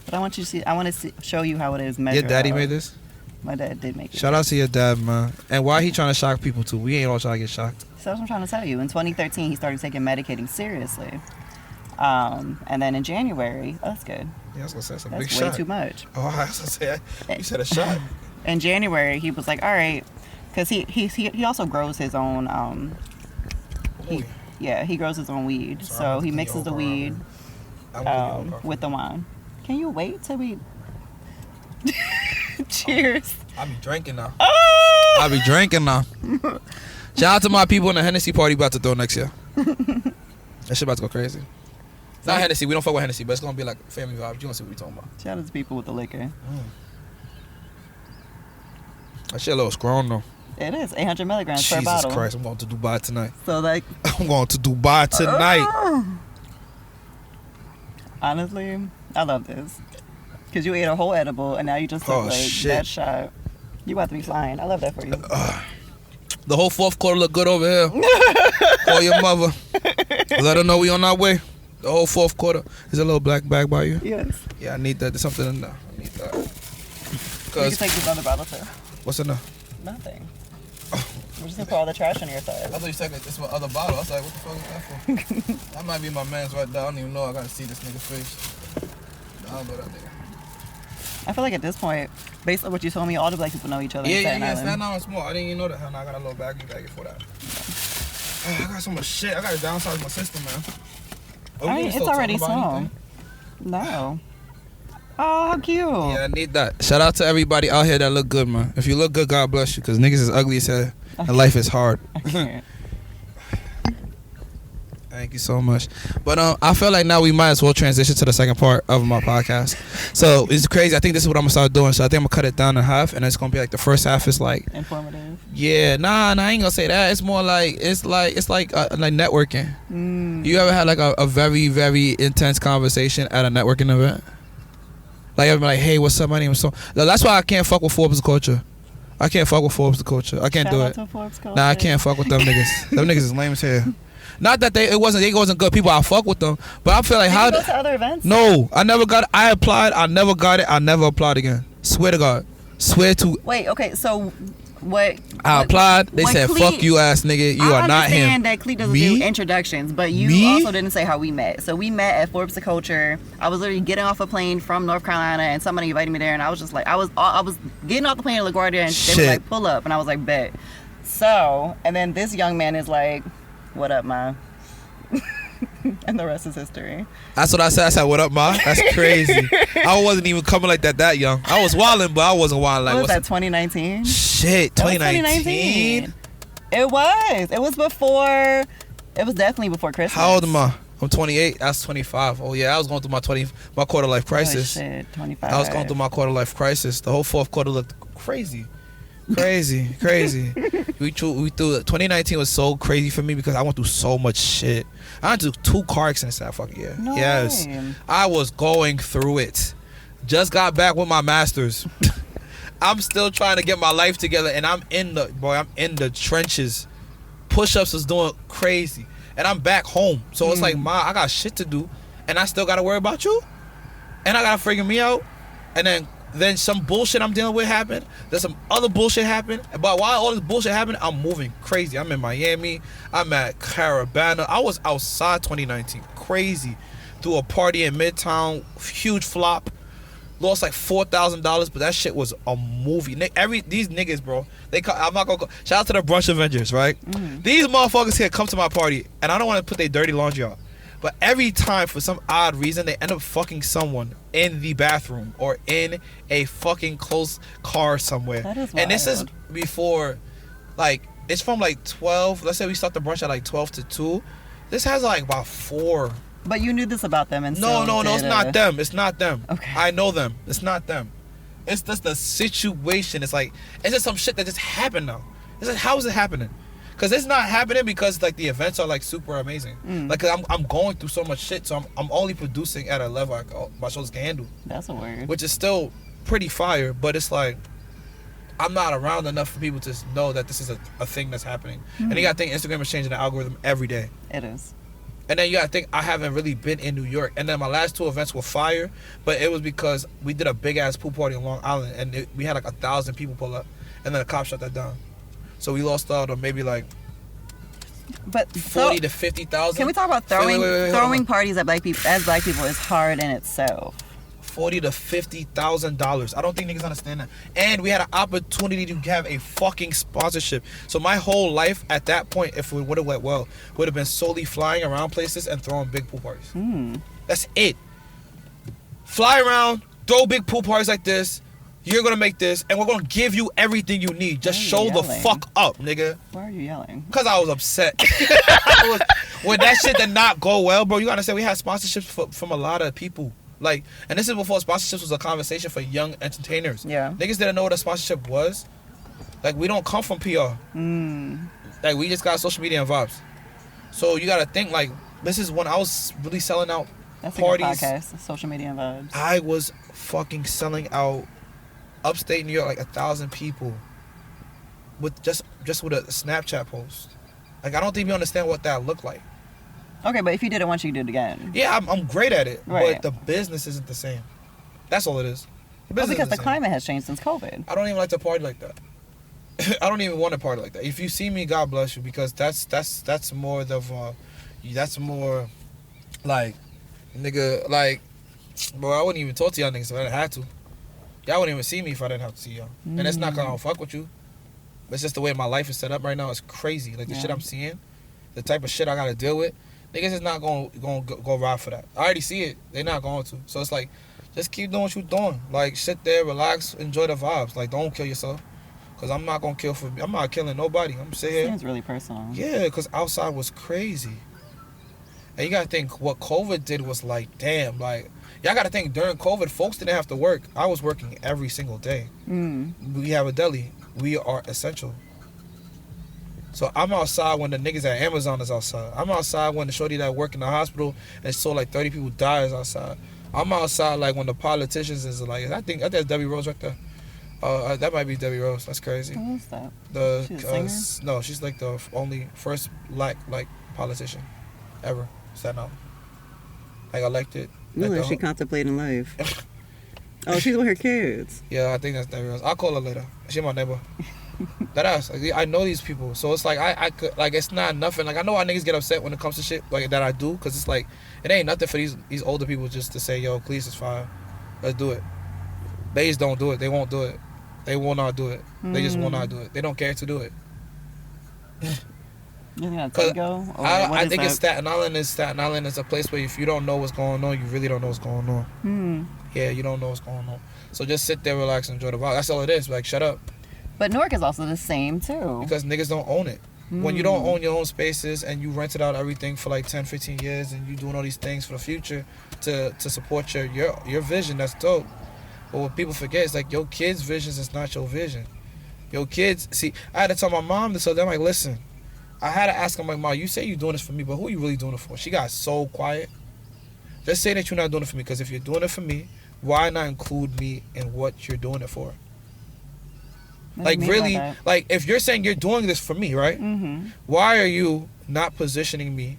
But I want you to see. I want to show you how it is measured. Your daddy out. made this? My dad did make it. Shout out to your dad, man. And why he trying to shock people too? We ain't all trying to get shocked. So that's what I'm trying to tell you. In 2013, he started taking medicating seriously. And then in January, oh, that's good. Yeah, I was gonna say some That's big way shot. too much. Oh, I was gonna say you said a shot. In January, he was like, all right, because he also grows his own. He grows his own weed. So he mixes the weed with the wine. Can you wait till we? Cheers. I be drinking now. Oh! I be drinking now. Shout out to my people in the Hennessy party about to throw next year. That shit about to go crazy. It's not Hennessy. We don't fuck with Hennessy, but it's gonna be like family vibes. You gonna see what we talking about. Shout out to people with the liquor. That shit a little strong though. It is 800 milligrams per Jesus bottle. Christ, I'm going to Dubai tonight. So like, I'm going to Dubai tonight. Honestly, I love this. Because you ate a whole edible and now you just took that shot. You about to be flying. I love that for you. The whole fourth quarter look good over here. Call your mother. Let her know we on our way. The whole fourth quarter. Is a little black bag by you? Yes. Yeah, I need that. There's something in there. I need that. You can take this other bottle too. What's in there? Nothing. We're just gonna put all the trash on your side. I thought you said it's my other bottle. I was like, what the fuck is that for? That might be my man's right there. I don't even know. I gotta see this nigga's face. I don't know that nigga. I feel like at this point, based on what you told me, all the black people know each other. Yeah, in Staten Island. Staten Island small. I didn't even know that. Hell no, I got a little baggie for that. I got so much shit. I gotta downsize my system, man. I mean, it's already small. No. Oh, how cute. Yeah, I need that. Shout out to everybody out here that look good, man. If you look good, God bless you, because niggas is ugly as hell, and life is hard. I can't. I Thank you so much. But I feel like now we might as well transition to the second part of my podcast. So it's crazy. I think this is what I'm gonna start doing. So I think I'm gonna cut it down in half, and it's gonna be like the first half is like informative. Yeah, nah, I ain't gonna say that. It's more like it's like networking. You ever had like a very very intense conversation at a networking event? Like everybody like, hey, what's up? My name is so. That's why I can't fuck with Forbes The Culture. I can't fuck with Forbes The Culture. I can't Shout do out it. to Forbes Culture. Nah, I can't fuck with them niggas. Them niggas is lame as hell. Not that they wasn't good people. I fuck with them, but I feel like Did you go to other events? No, I never got it. I applied. I never got it. I never applied again. Swear to God. Swear to. Wait. Okay. So what? I applied. They said, "Fuck you, ass nigga. You are not him." I understand that Cleet doesn't do introductions, but you also didn't say how we met. So we met at Forbes The Culture. I was literally getting off a plane from North Carolina, and somebody invited me there, and I was just like, I was getting off the plane at LaGuardia, and they were like, "Pull up," and I was like, "Bet." So, and then this young man is like, "What up, ma?" And the rest is history. That's what I said. I said, "What up, ma?" That's crazy. I wasn't even coming like that young. I was wilding, but I wasn't wilding like. What was that? 2019. Shit, 2019. It was before. It was definitely before Christmas. How old am I? I'm 28. That's 25. Oh yeah, I was going through my quarter life crisis. Oh shit, 25. I was going through my quarter life crisis. The whole fourth quarter looked crazy. Crazy. We threw 2019 was so crazy for me because I went through so much shit. I went through 2 car accidents that fucking year. No yes. way. I was going through it. Just got back with my masters. I'm still trying to get my life together, and I'm in the trenches. Push-ups was doing crazy, and I'm back home. So it's like, Ma, I got shit to do, and I still gotta worry about you, and I gotta figure me out, and then some bullshit I'm dealing with happened. There's some other bullshit happened, but while all this bullshit happened, I'm moving crazy. I'm in Miami. I'm at Carabana. I was outside 2019, crazy, through a party in Midtown, huge flop. Lost like $4,000, but that shit was a movie. These niggas, bro, I'm not gonna go. Shout out to the Brunch Avengers, right? These motherfuckers here come to my party, and I don't want to put their dirty laundry out, but every time for some odd reason they end up fucking someone in the bathroom or in a fucking closed car somewhere. That is wild. And this is before, like, it's from like 12. Let's say we start the brunch at like 12 to 2. This has like about 4. But you knew this about them, and No, it's not them. It's not them. Okay. I know them. It's not them. It's just the situation. It's like, it's just some shit that just happened now. It's like, how is it happening? Because it's not happening because like the events are like super amazing. Like I'm going through so much shit, so I'm only producing at a level my shoulders can handle. That's a word. Which is still pretty fire, but it's like I'm not around enough for people to know that this is a thing that's happening. And you gotta think Instagram is changing the algorithm every day. It is. And then you gotta think I haven't really been in New York. And then my last 2 events were fire, but it was because we did a big ass pool party in Long Island, and we had like 1,000 people pull up, and then the cops shut that down. So we lost out on maybe like 40 to 50,000. Can we talk about throwing parties at black people is hard in itself. $40,000 to $50,000. I don't think niggas understand that. And we had an opportunity to have a fucking sponsorship. So my whole life at that point, if it would have went well, would have been solely flying around places and throwing big pool parties. That's it. Fly around, throw big pool parties like this. You're gonna make this, and we're gonna give you everything you need. Just show the fuck up, nigga. Why are you yelling? Because I was upset. When that shit did not go well, bro, you gotta say we had sponsorships from a lot of people. Like, and this is before sponsorships was a conversation for young entertainers. Yeah. Niggas didn't know what a sponsorship was. Like, we don't come from PR. Like, we just got social media and vibes. So you gotta think, like, this is when I was really selling out parties. That's a good podcast, social media and vibes. I was fucking selling out upstate New York, like 1,000 people with just with a Snapchat post. Like, I don't think you understand what that looked like. Okay, but if you did it once, you could do it again. Yeah, I'm great at it, right. But the business isn't the same. That's all it is. Well, because the climate has changed since COVID. I don't even like to party like that. I don't even want to party like that. If you see me, God bless you, because that's more like, nigga, like, bro, I wouldn't even talk to y'all niggas if I didn't have to. Y'all wouldn't even see me if I didn't have to see y'all. And it's not because I don't fuck with you. It's just the way my life is set up right now. It's crazy. Like, the shit I'm seeing, the type of shit I got to deal with, niggas is not going to go ride for that. I already see it. They're not going to. So it's like, just keep doing what you're doing. Like, sit there, relax, enjoy the vibes. Like, don't kill yourself. Because I'm not going to kill for me. I'm not killing nobody. I'm sitting here. Seems really personal. Yeah, because outside was crazy. And you gotta think what COVID did was like, damn, like y'all gotta think during COVID, folks didn't have to work. I was working every single day. We have a deli. We are essential. So I'm outside when the niggas at Amazon is outside. I'm outside when the shorty that work in the hospital and saw like 30 people die is outside. I'm outside like when the politicians is like, I think that's Debbie Rose right there. That might be Debbie Rose. That's crazy. Who is that? She's a singer? No, she's like the only first black like politician ever. Staten Island. Like elected. Like she contemplating life. Oh, she's with her kids. Yeah, I think that's Debbie Rose. I'll call her later. She my neighbor. That ass. Like, I know these people, so it's like I could like it's not nothing. Like I know why niggas get upset when it comes to shit like that I do, cause it's like it ain't nothing for these older people just to say, yo, please, it's fine, let's do it. They just don't do it. They won't do it. They will not do it. They just will not do it. They don't care to do it. You think that's go? I think it's Staten Island. Staten Island is a place where if you don't know what's going on, you really don't know what's going on. Yeah, you don't know what's going on. So just sit there, relax, and enjoy the vibe. That's all it is. Like, shut up. But Newark is also the same, too. Because niggas don't own it. When you don't own your own spaces and you rented out everything for like 10, 15 years and you doing all these things for the future to support your vision, that's dope. But what people forget is like your kids' visions is not your vision. Your kids, see, I had to tell my mom this, so they're like, listen, I had to ask them, like, Mom, you say you're doing this for me, but who are you really doing it for? She got so quiet. Just say that you're not doing it for me, because if you're doing it for me, why not include me in what you're doing it for? Like, really, like, if you're saying you're doing this for me, right? Why are you not positioning me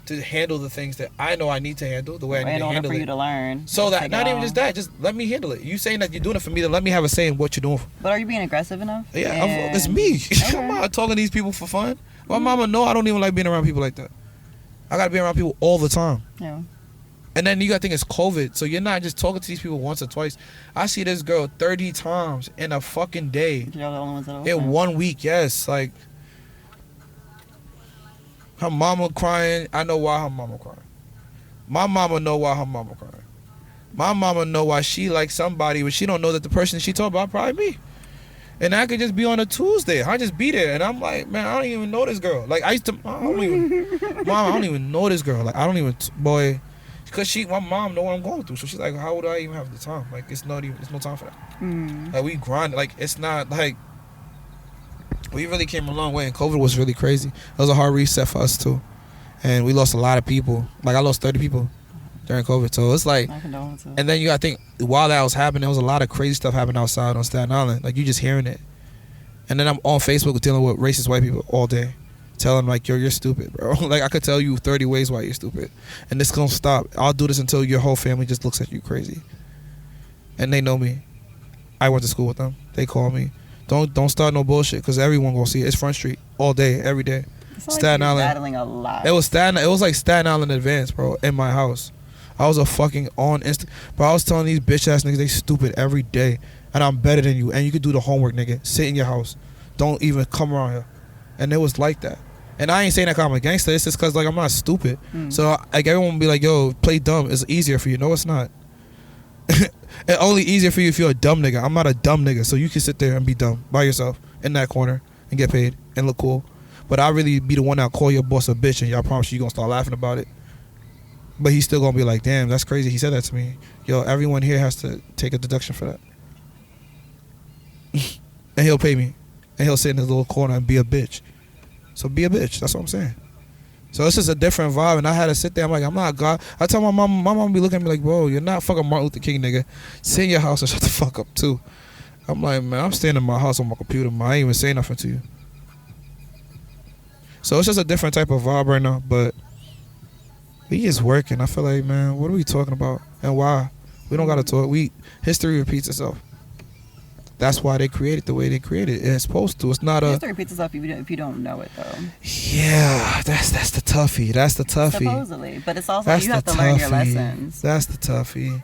to handle the things that I know I need to handle the way I need to handle it? For you to learn. So that, not even just that, just let me handle it. You saying that you're doing it for me, then let me have a say in what you're doing. But are you being aggressive enough? Yeah, it's me. I'm not talking to these people for fun. My mama know I don't even like being around people like that. I gotta be around people all the time. Yeah. And then you gotta think it's COVID, so you're not just talking to these people once or twice. I see this girl 30 times in a fucking day. Y'all the only ones that are in 1 week, yes. Like, her mama crying. I know why her mama crying. My mama know why her mama crying. My mama know why she like somebody, but she don't know that the person she talk about probably me. And I could just be on a Tuesday. I just be there, and I'm like, man, I don't even know this girl. Like I don't even know this girl. Like I don't even, boy. Because my mom know what I'm going through. So she's like, how would I even have the time? Like, it's no time for that. Like, we grind. Like, it's not, like, we really came a long way. And COVID was really crazy. It was a hard reset for us, too. And we lost a lot of people. Like, I lost 30 people during COVID. So it's like, and then you got to think, while that was happening, there was a lot of crazy stuff happening outside on Staten Island. Like, you just hearing it. And then I'm on Facebook dealing with racist white people all day. Tell them like, yo, you're stupid, bro. Like I could tell you 30 ways why you're stupid, and this gonna stop. I'll do this until your whole family just looks at you crazy. And they know me. I went to school with them. They call me. Don't start no bullshit, because everyone gonna see it. It's Front Street all day, every day. Staten Island. Battling a lot. It was like Staten Island advance, bro. In my house, I was a fucking on Insta. But I was telling these bitch ass niggas they stupid every day, and I'm better than you, and you could do the homework, nigga. Sit in your house. Don't even come around here. And it was like that. And I ain't saying that because I'm a gangster. It's just because like I'm not stupid. So like everyone will be like, yo, play dumb. It's easier for you. No, it's not. It's only easier for you if you're a dumb nigga. I'm not a dumb nigga. So you can sit there and be dumb by yourself in that corner and get paid and look cool. But I really be the one that call your boss a bitch, and y'all promise you gonna start laughing about it. But he's still gonna be like, damn, that's crazy. He said that to me. Yo, everyone here has to take a deduction for that. And he'll pay me. And he'll sit in his little corner and be a bitch. So be a bitch. That's what I'm saying. So it's just a different vibe, and I had to sit there. I'm like, I'm not God. I tell my mom be looking at me like, bro, you're not fucking Martin Luther King, nigga. Sit in your house and shut the fuck up too. I'm like, man, I'm staying in my house on my computer, man. I ain't even saying nothing to you. So it's just a different type of vibe right now, but we just working. I feel like, man, what are we talking about and why? We don't gotta talk. History repeats itself. That's why they created the way they created it. It's supposed to. It's not a. History repeats itself if you don't know it though. Yeah, that's the toughie. That's the toughie. Supposedly, but it's also you have to learn your lessons. That's the toughie.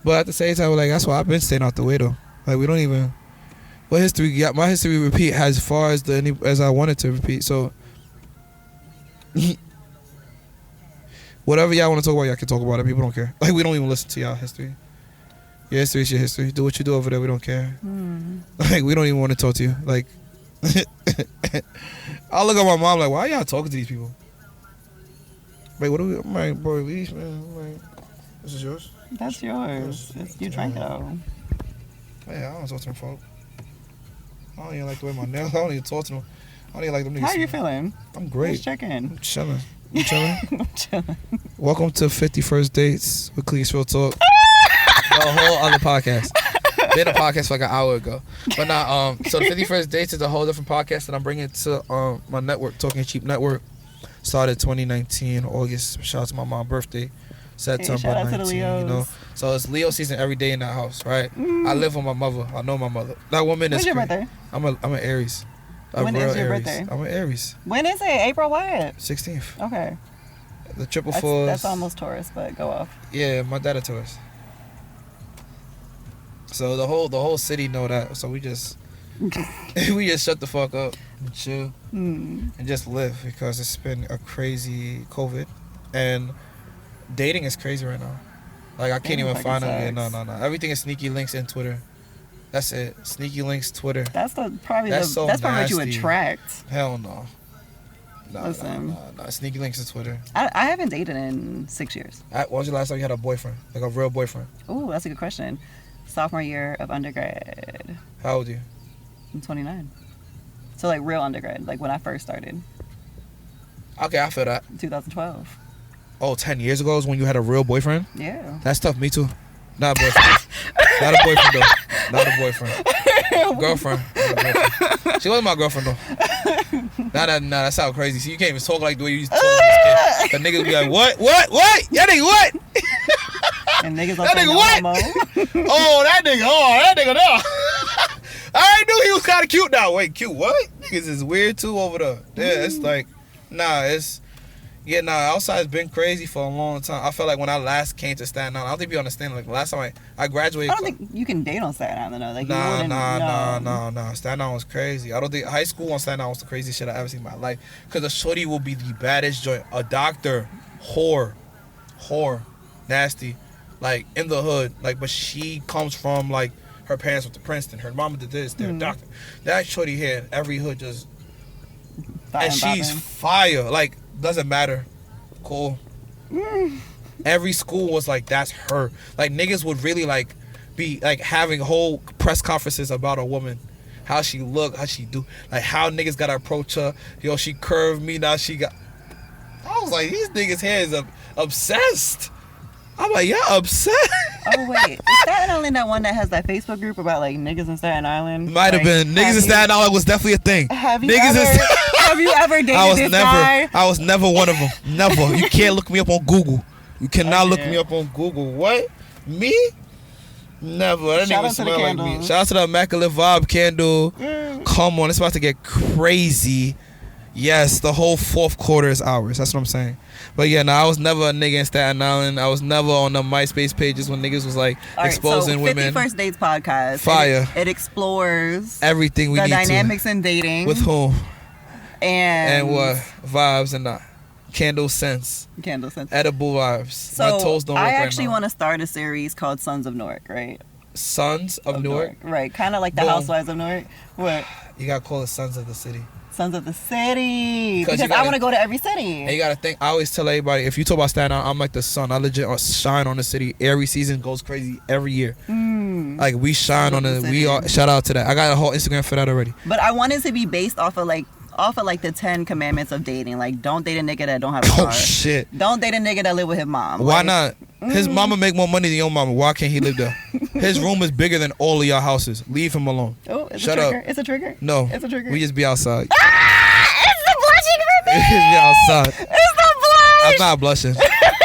But at the same time, like that's why I've been staying out the way though. Like we don't even. What history? Yeah, my history repeat as far as I wanted to repeat. So. Whatever y'all want to talk about, y'all can talk about it. People don't care. Like we don't even listen to y'all history. Your history is your history. Do what you do over there. We don't care. Like we don't even want to talk to you. Like I look at my mom like, why are y'all talking to these people? Wait, what do we? I'm like, boy, leash, man. I'm like, this is yours. That's yours. You drank it all. Yeah, I don't talk to them folk. I don't even like the way my nails. I don't even talk to them. I don't even like them niggas. How you feeling? I'm great. Just checking. I'm chilling. You chilling? I'm chilling. Welcome to 51st Dates with Clean Real Talk. A whole other podcast. Did a podcast like an hour ago, but now so the 51st Dates is a whole different podcast that I'm bringing to my network, Talking Cheap Network. Started 2019 August. Shout out to my mom's birthday, September shout out 19. to the Leos. You know, so it's Leo season every day in that house, right? I live with my mother. I know my mother. That woman is. When's your birthday? I'm an Aries. When is your birthday? I'm an Aries. When is it? April what? 16th. Okay. The triple fours. That's almost Taurus, but go off. Yeah, my dad is Torres. So the whole city know that. So we just shut the fuck up and chill and just live, because it's been a crazy COVID and dating is crazy right now. Like I can't even find it. No. Everything is sneaky links in Twitter. That's it. Sneaky links Twitter. That's probably what you attract. Hell no. Listen. No. Sneaky links in Twitter. I haven't dated in 6 years. When was the last time you had a boyfriend? Like a real boyfriend? Ooh, that's a good question. Sophomore year of undergrad. How old are you? I'm 29. So like real undergrad, like when I first started. Okay, I feel that. 2012. Oh, 10 years ago is when you had a real boyfriend? Yeah. That's tough. Me too. Not a boyfriend. Not a boyfriend though. Not a boyfriend. Girlfriend. She wasn't my girlfriend though. Nah, that sounds crazy. See, you can't even talk like the way you used to talk as a kid. The niggas be like, what? That nigga what? And niggas that nigga what? That nigga no. I knew he was kind of cute now. Wait, cute what? Niggas is weird too over there. Yeah, it's like, outside's been crazy for a long time. I felt like when I last came to Staten Island, I don't think people understand. Like last time I graduated. I don't think you can date on Staten Island though. Like nah. Staten Island was crazy. I don't think high school on Staten Island was the craziest shit I ever seen in my life. Cause a shorty will be the baddest joint. A doctor, whore, nasty, like in the hood. Like, but she comes from like her parents went to Princeton. Her mama did this. They're a doctor. That shorty here in every hood just, and she's fire. Like. Doesn't matter. Cool. Every school was like, that's her. Like niggas would really like be like having whole press conferences about a woman. How she look, how she do. Like how niggas gotta approach her. Yo, she curved me, now she got. I was like, these niggas here is obsessed. I'm like, yeah, upset. Oh wait, is Staten Island that one that has that Facebook group about like niggas in Staten Island? Might have been. Niggas in Staten Island was definitely a thing. Have you ever dated this guy? I was never one of them. Never. You can't look me up on Google. You cannot look me up on Google. What? Me? Never. That nigga smell like me. Shout out to the Immaculate Vibe candle. Come on, it's about to get crazy. Yes, the whole fourth quarter is ours. That's what I'm saying. But yeah, I was never a nigga in Staten Island. I was never on the MySpace pages when niggas was like exposing women. 51st Dates podcast. Fire. It explores everything we need to. The dynamics in dating. With whom? And what? Vibes and not. Candle scents. Edible vibes. So my toes don't work I right actually now. want to start a series called Sons of Newark, right? Sons of Newark? Right. Kind of like the Housewives of Newark. What? You got to call it Sons of the City. Sons of the City. Because I want to go to every city. And you got to think, I always tell everybody, if you talk about Staten Island, I'm like the sun. I legit shine on the city. Every season goes crazy every year. Like we shine on the we are, shout out to that. I got a whole Instagram for that already. But I want it to be based off of the 10 commandments of dating. Like, don't date a nigga that don't have a car. Oh shit. Don't date a nigga that live with his mom. Why not? His mama make more money than your mama. Why can't he live there? His room is bigger than all of your houses. Leave him alone. Oh, it's Shut a trigger. up. It's a trigger. No. It's a trigger. We just be outside. It's the blushing for me. We just be outside. It's the blush. I'm not blushing.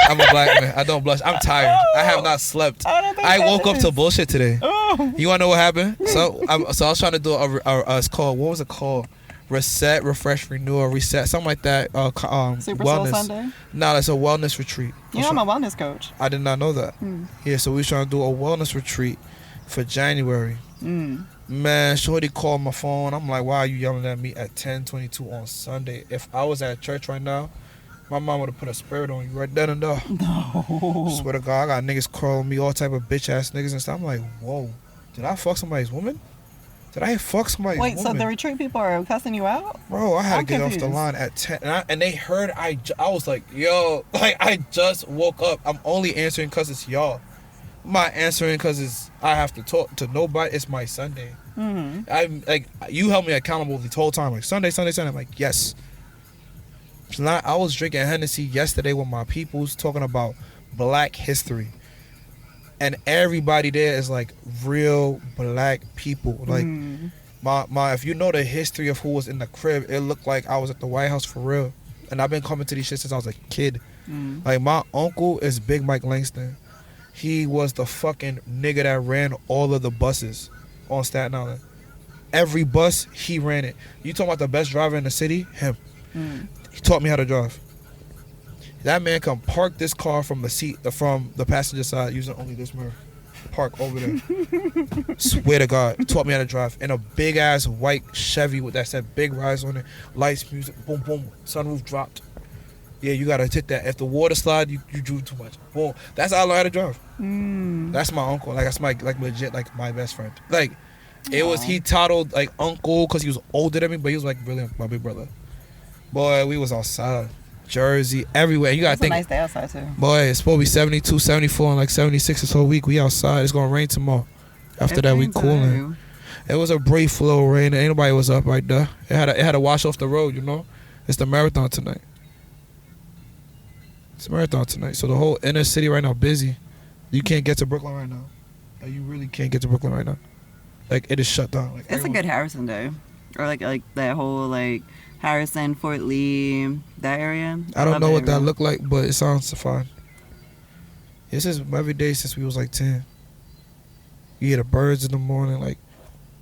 I'm a black man. I don't blush. I'm tired. I have not slept. I woke up to bullshit today. Oh. You wanna know what happened? So I was trying to do it's called, what was it called? Reset, refresh, renew, or reset, something like that. Super wellness. Soul Sunday? No, it's a wellness retreat. You know I'm a wellness coach. I did not know that. Yeah, so we was trying to do a wellness retreat for January. Man, shorty called my phone. I'm like, why are you yelling at me at 10:22 on Sunday? If I was at church right now, my mom would have put a spirit on you right then and there. No. Swear to God, I got niggas calling me all type of bitch ass niggas and stuff. I'm like, whoa, did I fuck somebody's woman? Did I fuck somebody's Wait, woman? so the retreat people are cussing you out? Bro, I had I'm to get confused. off the line at 10. And they heard I was like, yo, like, I just woke up. I'm only answering because it's y'all. I'm not answering because I have to talk to nobody. It's my Sunday. Mm-hmm. I'm like, you held me accountable the whole time. Like, Sunday. I'm like, yes. It's not, I was drinking Hennessy yesterday with my peoples talking about Black history. And everybody there is like real Black people. Like, my if you know the history of who was in the crib, it looked like I was at the White House for real. And I've been coming to these shit since I was a kid. Like, my uncle is Big Mike Langston. He was the fucking nigga that ran all of the buses on Staten Island. Every bus, he ran it. You talking about the best driver in the city? Him. He taught me how to drive. That man can park this car from the passenger side using only this mirror. Park over there. Swear to God. He taught me how to drive. In a big ass white Chevy with that said Big Rise on it. Lights, music, boom, boom. Sunroof dropped. Yeah, you gotta hit that. If the water slide, you drew too much. Boom. That's how I learned how to drive. That's my uncle. Like, that's my legit my best friend. Like, it was, he titled like uncle because he was older than me, but he was like really my big brother. Boy, we was outside. Jersey, everywhere. You gotta think. It's a nice day outside too. Boy, it's supposed to be 72, 74, and like 76 this whole week. We outside. It's gonna rain tomorrow. After that, we cooling. It was a brief little rain. Ain't nobody was up right there. It had to wash off the road, you know. It's the marathon tonight. It's a marathon tonight. So the whole inner city right now busy. You can't get to Brooklyn right now. Like, you really can't get to Brooklyn right now. Like, it is shut down. Like, It's a good Harrison day, or like that whole like Harrison, Fort Lee, that area. I don't know what that looked like, but it sounds fine. This is every day since we was like 10. You hear the birds in the morning. Like,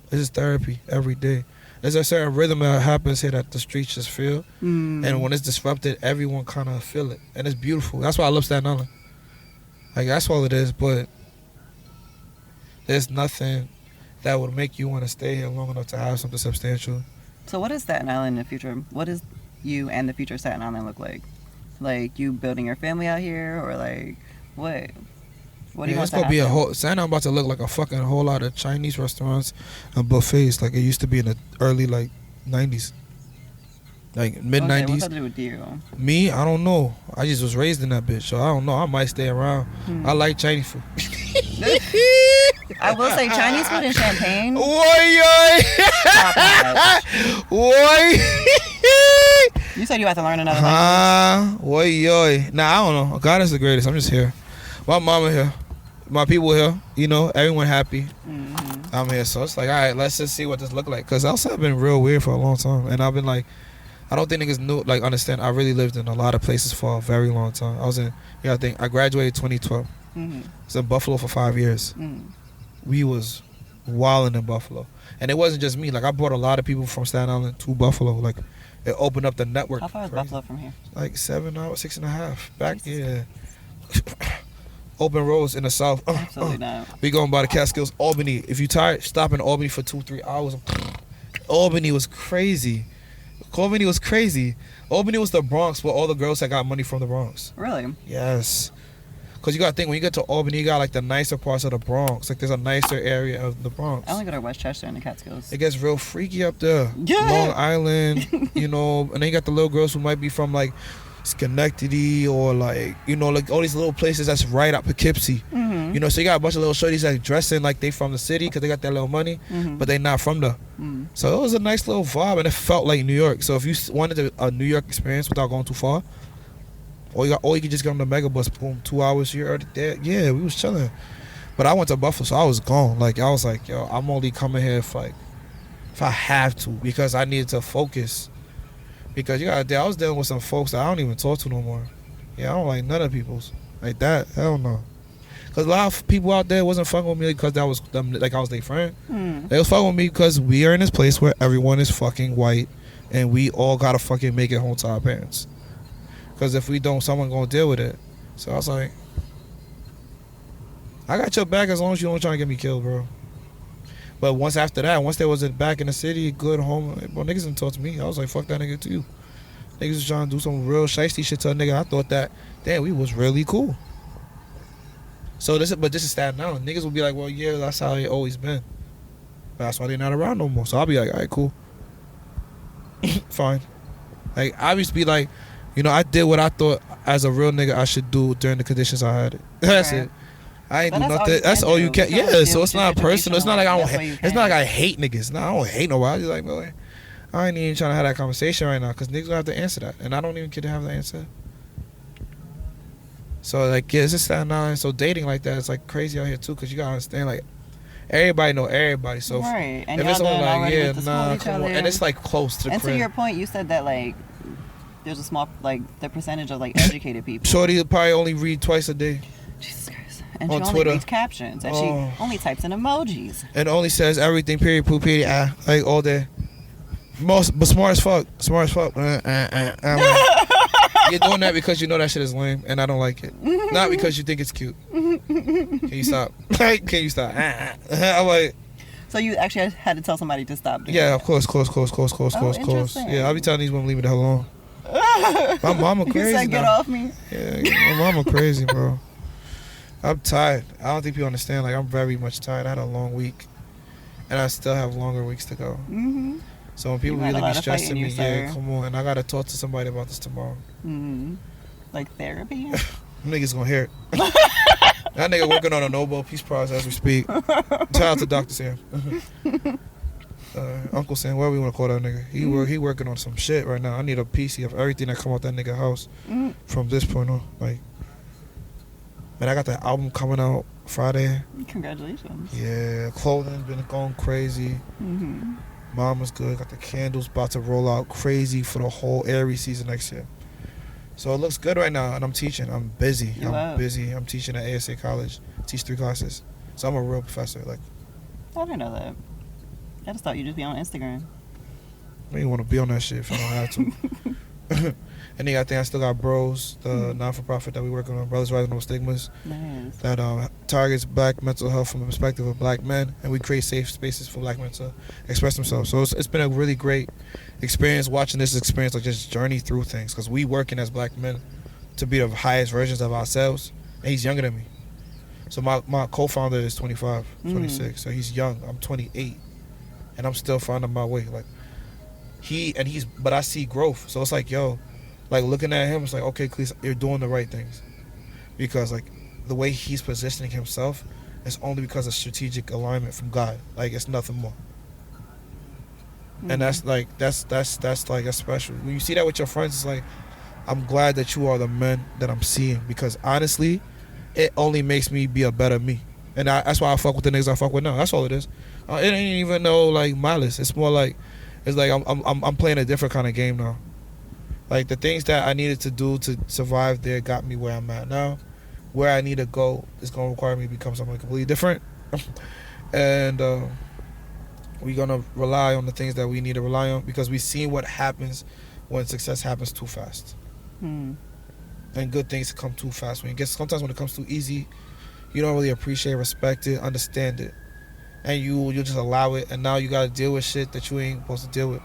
this is therapy every day. There's a certain rhythm that happens here that the streets just feel. And when it's disrupted, everyone kind of feel it. And it's beautiful. That's why I love Staten Island. Like, that's all it is. But there's nothing that would make you want to stay here long enough to have something substantial. So what is Staten Island in the future? What does you and the future Staten Island look like? Like, you building your family out here, or like what? What do you want it's to gonna be a happen? whole. Staten Island about to look like a fucking whole lot of Chinese restaurants and buffets, like it used to be in the early like 90s, like mid 90s. What's that to do with you? Me, I don't know. I just was raised in that bitch, so I don't know. I might stay around. I like Chinese food. I will say Chinese food and champagne. You said you had to learn another language. Nah, I don't know. God is the greatest. I'm just here. My mama here. My people here. You know, everyone happy. I'm here. So it's like, all right, let's just see what this look like. Because outside been real weird for a long time. And I've been like, I don't think niggas knew, like, understand. I really lived in a lot of places for a very long time. I think I graduated 2012. I was in Buffalo for 5 years. We was wilding in Buffalo. And it wasn't just me. Like, I brought a lot of people from Staten Island to Buffalo. Like, it opened up the network. How far is Buffalo from here? Like 7 hours, 6.5. Back, yeah. Open roads in the south. Absolutely not. We going by the Catskills. Albany. If you tired, stop in Albany for 2-3 hours. Albany was crazy. Albany was the Bronx, but all the girls that got money from the Bronx. Really? Yes. Because you got to think, when you get to Albany, you got like the nicer parts of the Bronx. Like, there's a nicer area of the Bronx. I only go to Westchester and the Catskills. It gets real freaky up there. Yeah. Long Island, you know. And then you got the little girls who might be from like Schenectady or like, you know, like all these little places that's right up Poughkeepsie. You know, so you got a bunch of little shorties that dressing like they from the city because they got that little money, but they not from there. So it was a nice little vibe, and it felt like New York. So if you wanted a New York experience without going too far, or you could just get on the mega bus, boom, 2 hours, you're already there. Yeah, we was chilling. But I went to Buffalo, so I was gone. Like, I was like, yo, I'm only coming here if I have to, because I needed to focus. Because I was dealing with some folks that I don't even talk to no more. Yeah, I don't like none of people's like that. Hell no. Because a lot of people out there wasn't fucking with me because that was them, like I was their friend. They was fucking with me because we are in this place where everyone is fucking white, and we all gotta fucking make it home to our parents. Because if we don't, someone gonna deal with it. So I was like, I got your back as long as you don't try to get me killed, bro. But once they wasn't back in the city, good home, bro, niggas didn't talk to me. I was like, fuck that nigga too. Niggas was trying to do some real shiesty shit to a nigga. I thought that, damn, we was really cool. So this is Staten Island. Niggas will be like, well, yeah, that's how it always been. But that's why they're not around no more. So I'll be like, all right, cool. Fine. Like, I used to be like, you know, I did what I thought as a real nigga I should do during the conditions I had it. That's it. I ain't do nothing. That's all you can. Yeah, so it's not personal. It's not like I don't. It's not like I hate niggas. No, I don't hate nobody. I just like, boy, I ain't even trying to have that conversation right now because niggas gonna have to answer that, and I don't even get to have the answer. So like, yeah, it's just that now. So dating like that, it's like crazy out here too, because you gotta understand, like, everybody know everybody. So right, and if y'all it's only done like, already yeah, with the school nah, each come other. on, and it's like close to the And crib. to your point, you said that like there's a small, like, the percentage of like educated people. Shorty will probably only read twice a day. Jesus Christ. And On she only Twitter. reads captions, and Oh. she only types in emojis. And only says everything, period, poo, period, like all day. But smart as fuck. Smart as fuck. You're doing that because you know that shit is lame, and I don't like it. Not because you think it's cute. Can you stop? Can you stop? I'm like, So you actually had to tell somebody to stop doing yeah, that. of course. Interesting. Yeah, I'll be telling these women leave me the hell alone. My mama You crazy said, get now. off me. Yeah, my mama crazy, bro. I'm tired. I don't think people understand. Like, I'm very much tired. I had a long week, and I still have longer weeks to go. Mm-hmm. So when people You got a really lot be of fight stressing in me, you, yeah, sir. come on. And I gotta talk to somebody about this tomorrow. Mm-hmm. Like therapy? Niggas gonna hear it. That nigga working on a Nobel Peace Prize as we speak. Shout out to Dr. Sam. Uncle Sam, whatever we want to call that nigga. He working on some shit right now. I need a PC of everything that come out that nigga house from this point on. Like, man, I got that album coming out Friday. Congratulations. Yeah, clothing been going crazy. Mm-hmm. Mama's good. Got the candles about to roll out crazy for the whole Aries season next year. So it looks good right now, and I'm teaching. I'm busy. I'm busy. I'm teaching at ASA College. Teach 3 classes. So I'm a real professor. Like, I didn't know that. I just thought you'd just be on Instagram. I don't want to be on that shit if I don't have to. And then I think I still got Bros, the non-for-profit that we working on, Brothers Rising No Stigmas, Nice. that targets black mental health from the perspective of black men, and we create safe spaces for black men to express themselves. So it's been a really great experience watching this experience, like, just journey through things, because we working as black men to be the highest versions of ourselves, and he's younger than me. So my co-founder is 25, 26, so he's young. I'm 28, and I'm still finding my way. Like, but I see growth. So it's like, yo, like, looking at him, it's like, okay, Cleese, you're doing the right things. Because, like, the way he's positioning himself is only because of strategic alignment from God. Like, it's nothing more. And that's like, that's special. When you see that with your friends, it's like, I'm glad that you are the men that I'm seeing. Because, honestly, it only makes me be a better me. And that's why I fuck with the niggas I fuck with now. That's all it is. It ain't even no, like, malice. It's more like, it's like I'm playing a different kind of game now. Like, the things that I needed to do to survive there got me where I'm at now. Where I need to go is going to require me to become something completely different. And we're going to rely on the things that we need to rely on, because we've seen what happens when success happens too fast. And good things come too fast. Sometimes when it comes too easy, you don't really appreciate, respect it, understand it. And you just allow it, and now you got to deal with shit that you ain't supposed to deal with.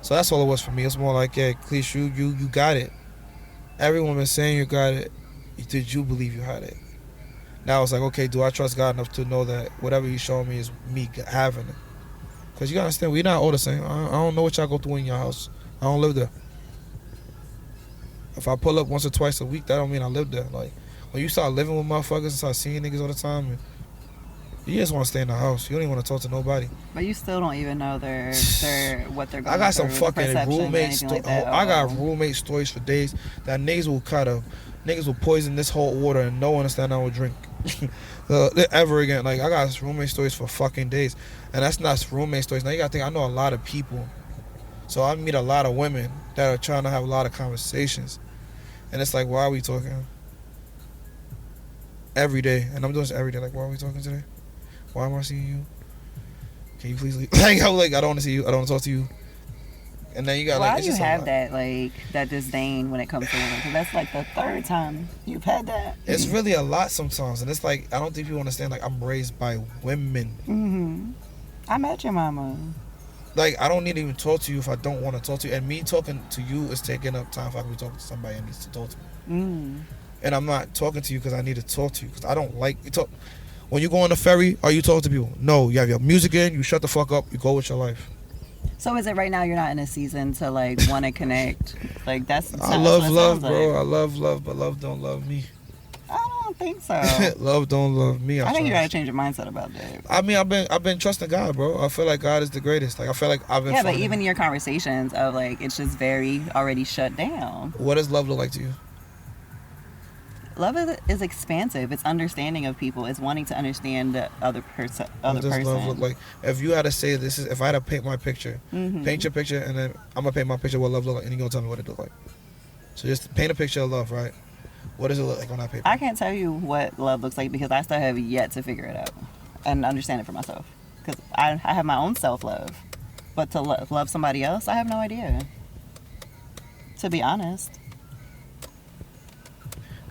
So that's all it was for me. It's more like, yeah, Cleese, you got it. Everyone been saying you got it. Did you believe you had it? Now it's like, okay, do I trust God enough to know that whatever He's showing me is me having it? Because you gotta understand, we're not all the same. I don't know what y'all go through in your house. I don't live there. If I pull up once or twice a week, that don't mean I live there. Like, when you start living with motherfuckers and start seeing niggas all the time, you just want to stay in the house. You don't even want to talk to nobody. But you still don't even know their what they're going I got some through, fucking roommate stories. Like I got roommate stories for days that niggas will poison this whole water and no one understand I will drink ever again. Like, I got roommate stories for fucking days, and that's not roommate stories. Now you gotta think, I know a lot of people, so I meet a lot of women that are trying to have a lot of conversations, and it's like, why are we talking every day? And I'm doing this every day. Like, why are we talking today? Why am I seeing you? Can you please leave? Like, I'm like, I don't want to see you. I don't want to talk to you. And then you got, why like, it's do you just have that disdain when it comes to women? Because that's like the 3rd time you've had that. It's really a lot sometimes, and it's like, I don't think people understand. Like, I'm raised by women. I met your mama. Like, I don't need to even talk to you if I don't want to talk to you. And me talking to you is taking up time if I can be talking to somebody that needs to talk to me. And I'm not talking to you because I need to talk to you, because I don't like you talk. When you go on the ferry, are you talking to people? No, you have your music in, you shut the fuck up, you go with your life. So is it right now you're not in a season to like want to connect? Like that's I love love, bro. I love love, but love don't love me. I don't think so. Love don't love me. I think you gotta change your mindset about that. I mean, I've been trusting God, bro. I feel like God is the greatest. Like I feel like I've been. Yeah, but even your conversations of like it's just very already shut down. What does love look like to you? Love is expansive. It's understanding of people. It's wanting to understand the other person. What does love look like? If you had to say this is, if I had to paint my picture, paint your picture, and then I'm gonna paint my picture what love look like, and you're gonna tell me what it look like. So just paint a picture of love, right? What does it look like on that paper? I can't tell you what love looks like because I still have yet to figure it out and understand it for myself. Because I have my own self-love, but to love somebody else, I have no idea. To be honest.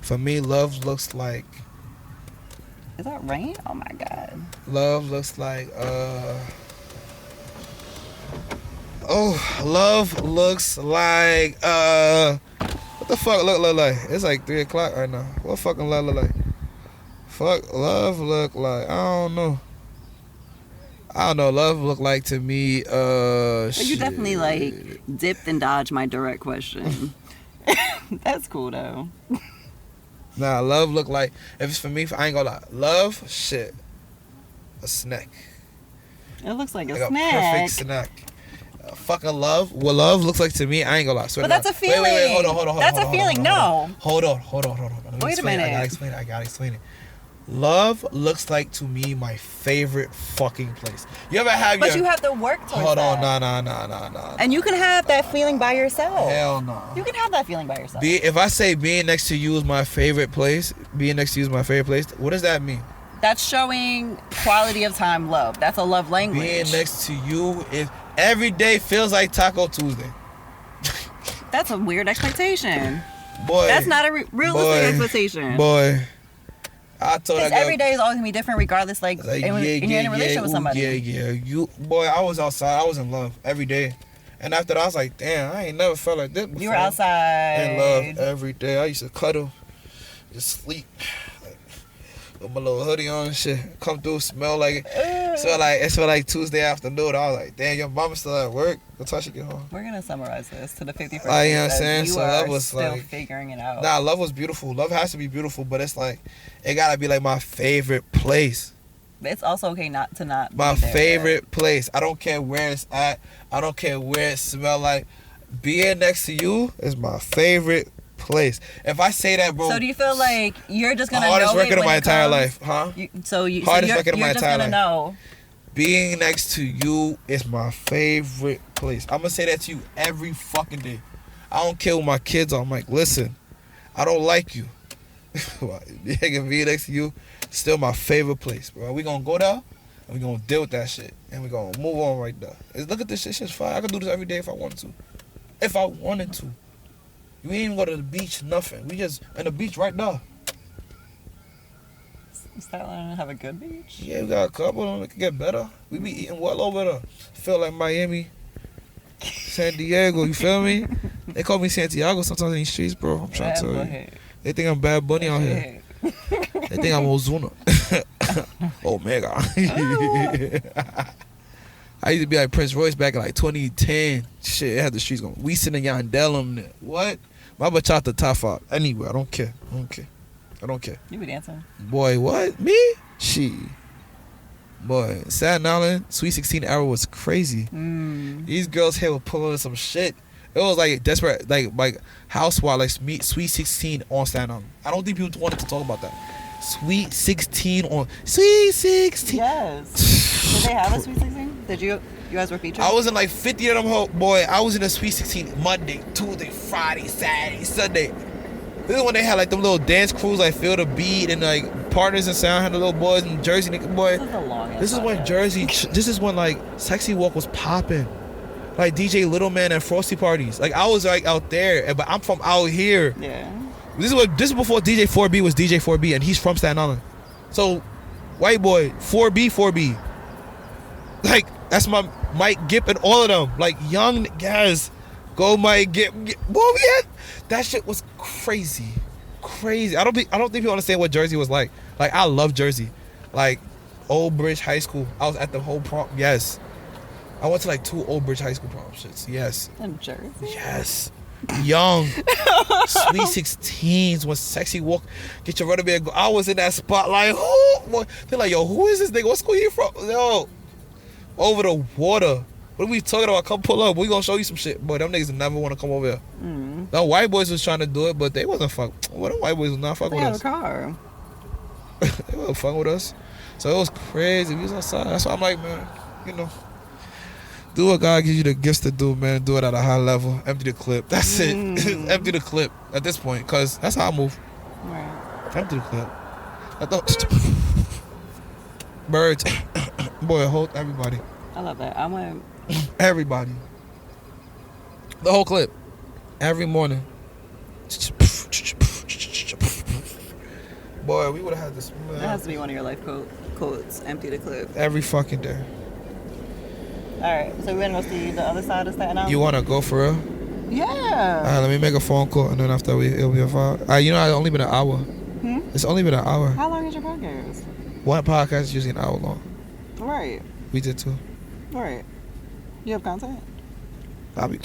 For me, love looks like. Is that rain? Oh my God. Love looks like. Love looks like. What the fuck look like? It's like 3 o'clock right now. What fucking love look like? Fuck, love look like. I don't know. Love look like to me. But you definitely like dipped and dodged my direct question. That's cool though. Nah, love look like, if it's for me, I ain't gonna lie. Love, shit, a snack. It looks like a snack. snack. A perfect snack. Fucking love. What love looks like to me, I ain't gonna lie. But that's a feeling. Wait, hold on. That's a feeling. No. Hold on. Wait a minute. I gotta explain it. Love looks like to me my favorite fucking place. You ever have But you have to work towards Hold on, that. nah. And you can have that feeling by yourself. Hell no. You can have that feeling by yourself. If I say being next to you is my favorite place, what does that mean? That's showing quality of time love. That's a love language. Being next to you is every day feels like Taco Tuesday. That's a weird expectation. Boy. That's not a realistic expectation. Boy. I told Because every day is always gonna be different, regardless. Like when you're in a relationship with somebody. I was outside. I was in love every day, and after that, I was like, damn, I ain't never felt like this before. You were outside. In love every day. I used to cuddle, just sleep, like, with my little hoodie on and shit. Come through, smell like it. Smell like Tuesday afternoon. I was like, damn, your mama still at work. What time she get home? We're gonna summarize this to the 51st. You know what I'm saying? So that was still like figuring it out. Nah, love was beautiful. Love has to be beautiful, but it's like it gotta be like my favorite place. It's also okay not to not. My be there. favorite place. I don't care where it's at. I don't care where it smell like. Being next to you is my favorite place. If I say that, bro. So do you feel like you're just gonna know hardest it record when of my it entire comes? life, huh? Hardest record of my just entire gonna life. know. Being next to you is my favorite place. I'm gonna say that to you every fucking day. I don't care what my kids are. I'm like, listen, I don't like you. Being next to you, still my favorite place, bro. We gonna go there, and we gonna deal with that shit, and we gonna move on right there. Look at this shit. Shit's fine. I could do this every day if I wanted to. If I wanted to. We ain't even go to the beach, nothing. We just in the beach right now. Is that one have a good beach? Yeah, we got a couple of them. It could get better. We be eating well over there. Feel like Miami, San Diego. You feel me? They call me Santiago sometimes in these streets, bro. I'm trying to tell you. They think I'm Bad Bunny out here. They think I'm Ozuna. Omega. I used to be like Prince Royce back in like 2010. Shit, it had the streets going. We sitting in Yandellum. What? My bachata top out. Anyway, I don't care. You be dancing. Boy, what? Me? She. Boy, Staten Island, Sweet 16 era was crazy. These girls here were pulling some shit. It was like desperate, like housewife, like Sweet 16 on Staten Island. I don't think people wanted to talk about that. Sweet 16 on Sweet 16. Yes. Did they have a Sweet 16? Did you guys were featured? I was in like 50 of them. Boy, I was in a Sweet 16 Monday, Tuesday, Friday, Saturday, Sunday. This is when they had like them little dance crews like Feel the Beat and like Partners in Sound had the little boys in Jersey. Boy, this is when Jersey. This is when like Sexy Walk was popping. Like DJ Little Man and Frosty parties. Like I was like out there, but I'm from out here. Yeah. This is before DJ 4B was DJ 4B, and he's from Staten Island. So, white boy 4B. Like that's my Mike Gipp and all of them. Like young guys, go Mike Gipp. Boy, yeah, that shit was crazy. I don't think people understand what Jersey was like. Like I love Jersey. Like, Old Bridge High School. I was at the whole prom. Yes. I went to like 2 Old Bridge High School prom shits. Yes. In Jersey? Yes. Young. Sweet 16s. When sexy walk. Get your running man. I was in that spot like, who? They're like, yo, who is this nigga? What school you from? Yo. Over the water. What are we talking about? Come pull up. We gonna show you some shit. Boy, them niggas never want to come over here. The white boys was trying to do it, but they wasn't fuck. Well, the white boys was not fucking with us. They had a car. They wasn't fucking with us. So it was crazy. We was outside. That's why I'm like, man, you know, do what God gives you the gifts to do, man. Do it at a high level. Empty the clip. That's it. Empty the clip at this point, because that's how I move. Right. Empty the clip. I thought birds. Boy, hold everybody. I love that. I went. Everybody. The whole clip. Every morning. Boy, we would have had this. That has to be one of your life quotes. Empty the clip. Every fucking day. All right. So we're gonna go see the other side of Staten Island. You wanna go for real? Yeah. All right, let me make a phone call, and then after it'll be a file. You know, it's only been an hour. It's only been an hour. How long is your podcast? One podcast is usually an hour long. Right. We did 2. Right. You have content? I'll be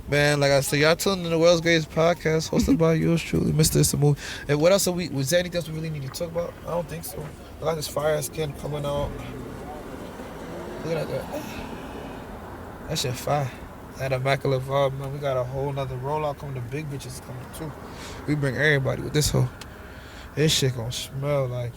man, like I said, y'all tuned in the world's greatest podcast, hosted by yours truly, Mr. It's a Movie. And what else are was there anything else we really need to talk about? I don't think so. I got this fire skin coming out. Look at that. That shit fire. That immaculate vibe, man. We got a whole nother rollout coming. The big bitches coming too. We bring everybody with this hoe. This shit gonna smell like.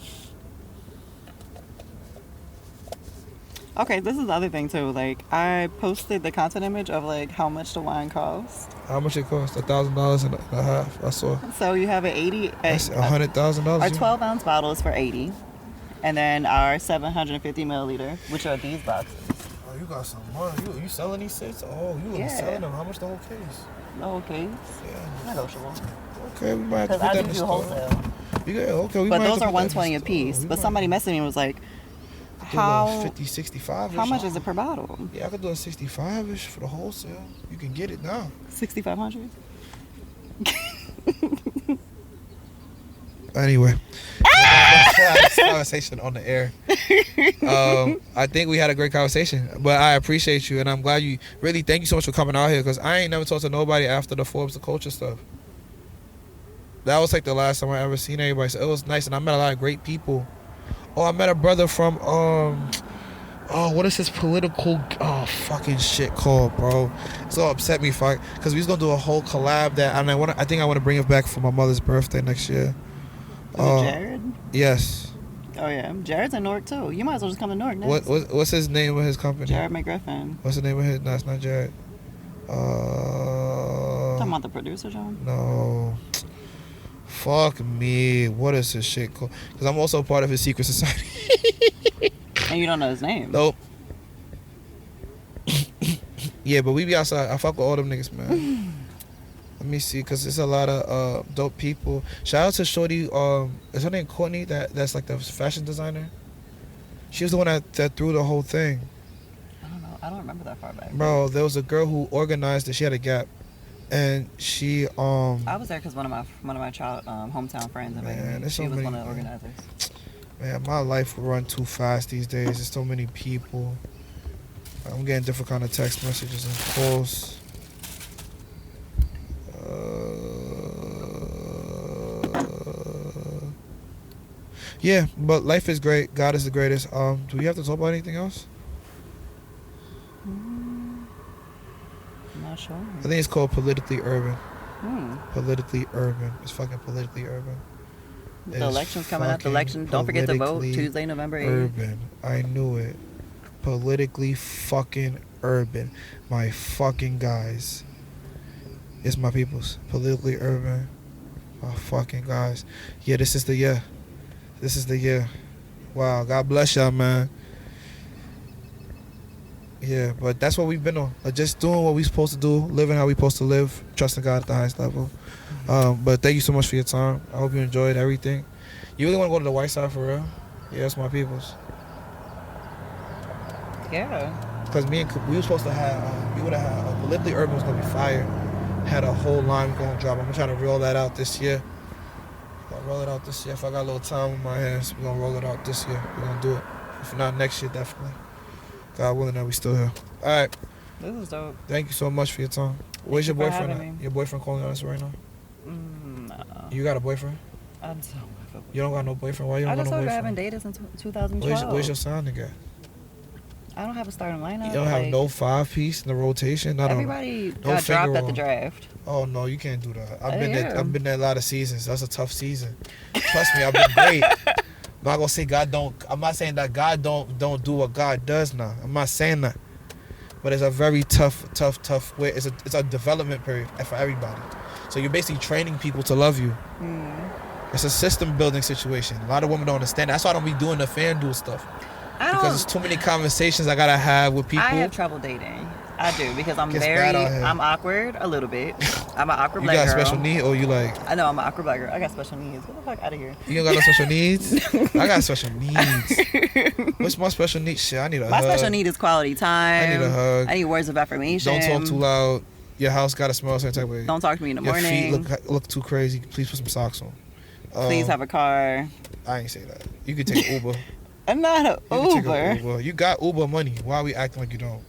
Okay, this is the other thing too. Like, I posted the content image of like how much the wine cost. How much it cost? $1,000 and a half. I saw. So you have an 80. That's $100,000. Our 12-ounce bottle is for 80, and then our 750 milliliter, which are these boxes. Oh, you got some money. You selling these sets? Oh, you really selling them? How much the whole case? The whole case. Yeah. Negotiable. Okay, we might have to Because put I that in do the do store. wholesale. Yeah, okay. We But might have those to are put that in the $120 a store. piece. We But might somebody messaged me and was like, do a how 50, 65 how much is it per bottle? Yeah, I could do a 65-ish for the wholesale. You can get it now. 6,500. Anyway, this conversation on the air. I think we had a great conversation, but I appreciate you, and I'm glad you really. Thank you so much for coming out here, because I ain't never talked to nobody after the Forbes The Culture stuff. That was like the last time I ever seen anybody, so it was nice, and I met a lot of great people. Oh, I met a brother from what is this political fucking shit called, bro? It's all upset me, because we was gonna do a whole collab that, and I think I want to bring it back for my mother's birthday next year. Is it Jared? Yes. Oh yeah, Jared's in Newark too. You might as well just come to Newark next. What's his name of his company? Jared McGriffin. What's the name of his? No, it's not Jared. Talking about the producer, John? No. Fuck me. What is this shit called? Because I'm also a part of his secret society. And you don't know his name? Nope. Yeah, but we be outside. I fuck with all them niggas, man. Let me see, because there's a lot of dope people. Shout out to Shorty. Is her name Courtney? That's like the fashion designer. She was the one that threw the whole thing. I don't know. I don't remember that far back. Bro, there was a girl who organized it. She had a Gap, and she I was there because one of my child hometown friends invited me. She was one of the organizers. Man, my life will run too fast these days. There's so many people. I'm getting different kind of text messages and calls. Yeah, but life is great. God is the greatest. Do we have to talk about anything else? I'm not sure. I think it's called Politically Urban. Politically Urban. It's fucking politically urban. The election's coming up. The election. Don't forget to vote Tuesday, November 8th. Urban. I knew it. Politically fucking urban. My fucking guys. It's my peoples. Politically urban. My fucking guys. Yeah, this is the year. This is the year. Wow. God bless y'all, man. Yeah, but that's what we've been on. Just doing what we're supposed to do, living how we're supposed to live, trusting God at the highest level. But thank you so much for your time. I hope you enjoyed everything. You really want to go to the white side for real? Yeah, that's my peoples. Yeah. Because we were supposed to have, we would have had, Politically Urban was going to be fire. Had a whole line going to drop. I'm trying to roll that out this year. roll it out this year. If I got a little time on my hands, we're gonna roll it out this year. We're gonna do it. If not next year, definitely. God willing that we still here. All right. This is dope. Thank you so much for your time. Where's your you for boyfriend having at? me. Your boyfriend calling us right now? No. You got a boyfriend? I'm so. You don't got no boyfriend? Why you I don't just got no told you I haven't boyfriend? dated since 2012. Where's your signing guy? I don't have a starting lineup. You don't have like, no 5-piece in the rotation? Not everybody no got dropped finger at the roll. draft. Oh no, you can't do that. I am. I've been there a lot of seasons. That's a tough season. Trust me, I've been great. I'm not gonna say God don't. I'm not saying that God don't do what God does now. I'm not saying that. But it's a very tough way. It's a development period for everybody. So you're basically training people to love you. It's a system building situation. A lot of women don't understand. That's why I don't be doing the FanDuel stuff. Because there's too many conversations I gotta have with people. I have trouble dating. I do because I'm Gets bad out here. I'm awkward a little bit. I'm an awkward You black got girl. special need or you like? I know I'm an awkward black girl. I got special needs. Get the fuck out of here. You don't got no special needs? I got special needs. What's my special need? Shit, I need a hug. My special need is quality time. I need a hug. I need words of affirmation. Don't talk too loud. Your house gotta smell a certain type of way. Don't talk to me in the Your morning. feet look too crazy. Please put some socks on. Please have a car. I ain't say that. You can take Uber. I'm not an You can take Uber. a Uber. You got Uber money. Why are we acting like you don't?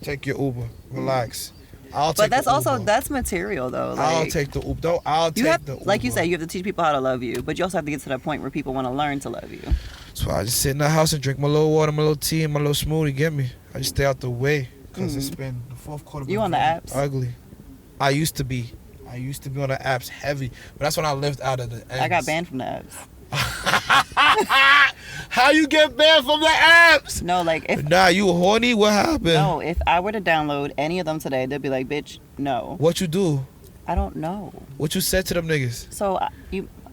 Take your Uber. Relax. I'll take But that's the also Uber. that's material though. Like, I'll take the Uber. No, I'll take you have, the Uber. like you said, you have to teach people how to love you, but you also have to get to that point where people want to learn to love you. So I just sit in the house and drink my little water, my little tea, and my little smoothie. Get me? I just stay out the way because it's been the fourth quarter. You been on the very apps? Ugly. I used to be on the apps heavy, but that's when I lived out of the ends. I got banned from the apps. How you get banned from the apps? No, like if Nah, you horny? What happened? no, if I were to download any of them today, they'd be like, "Bitch, no." What you do? I don't know. What you said to them niggas? So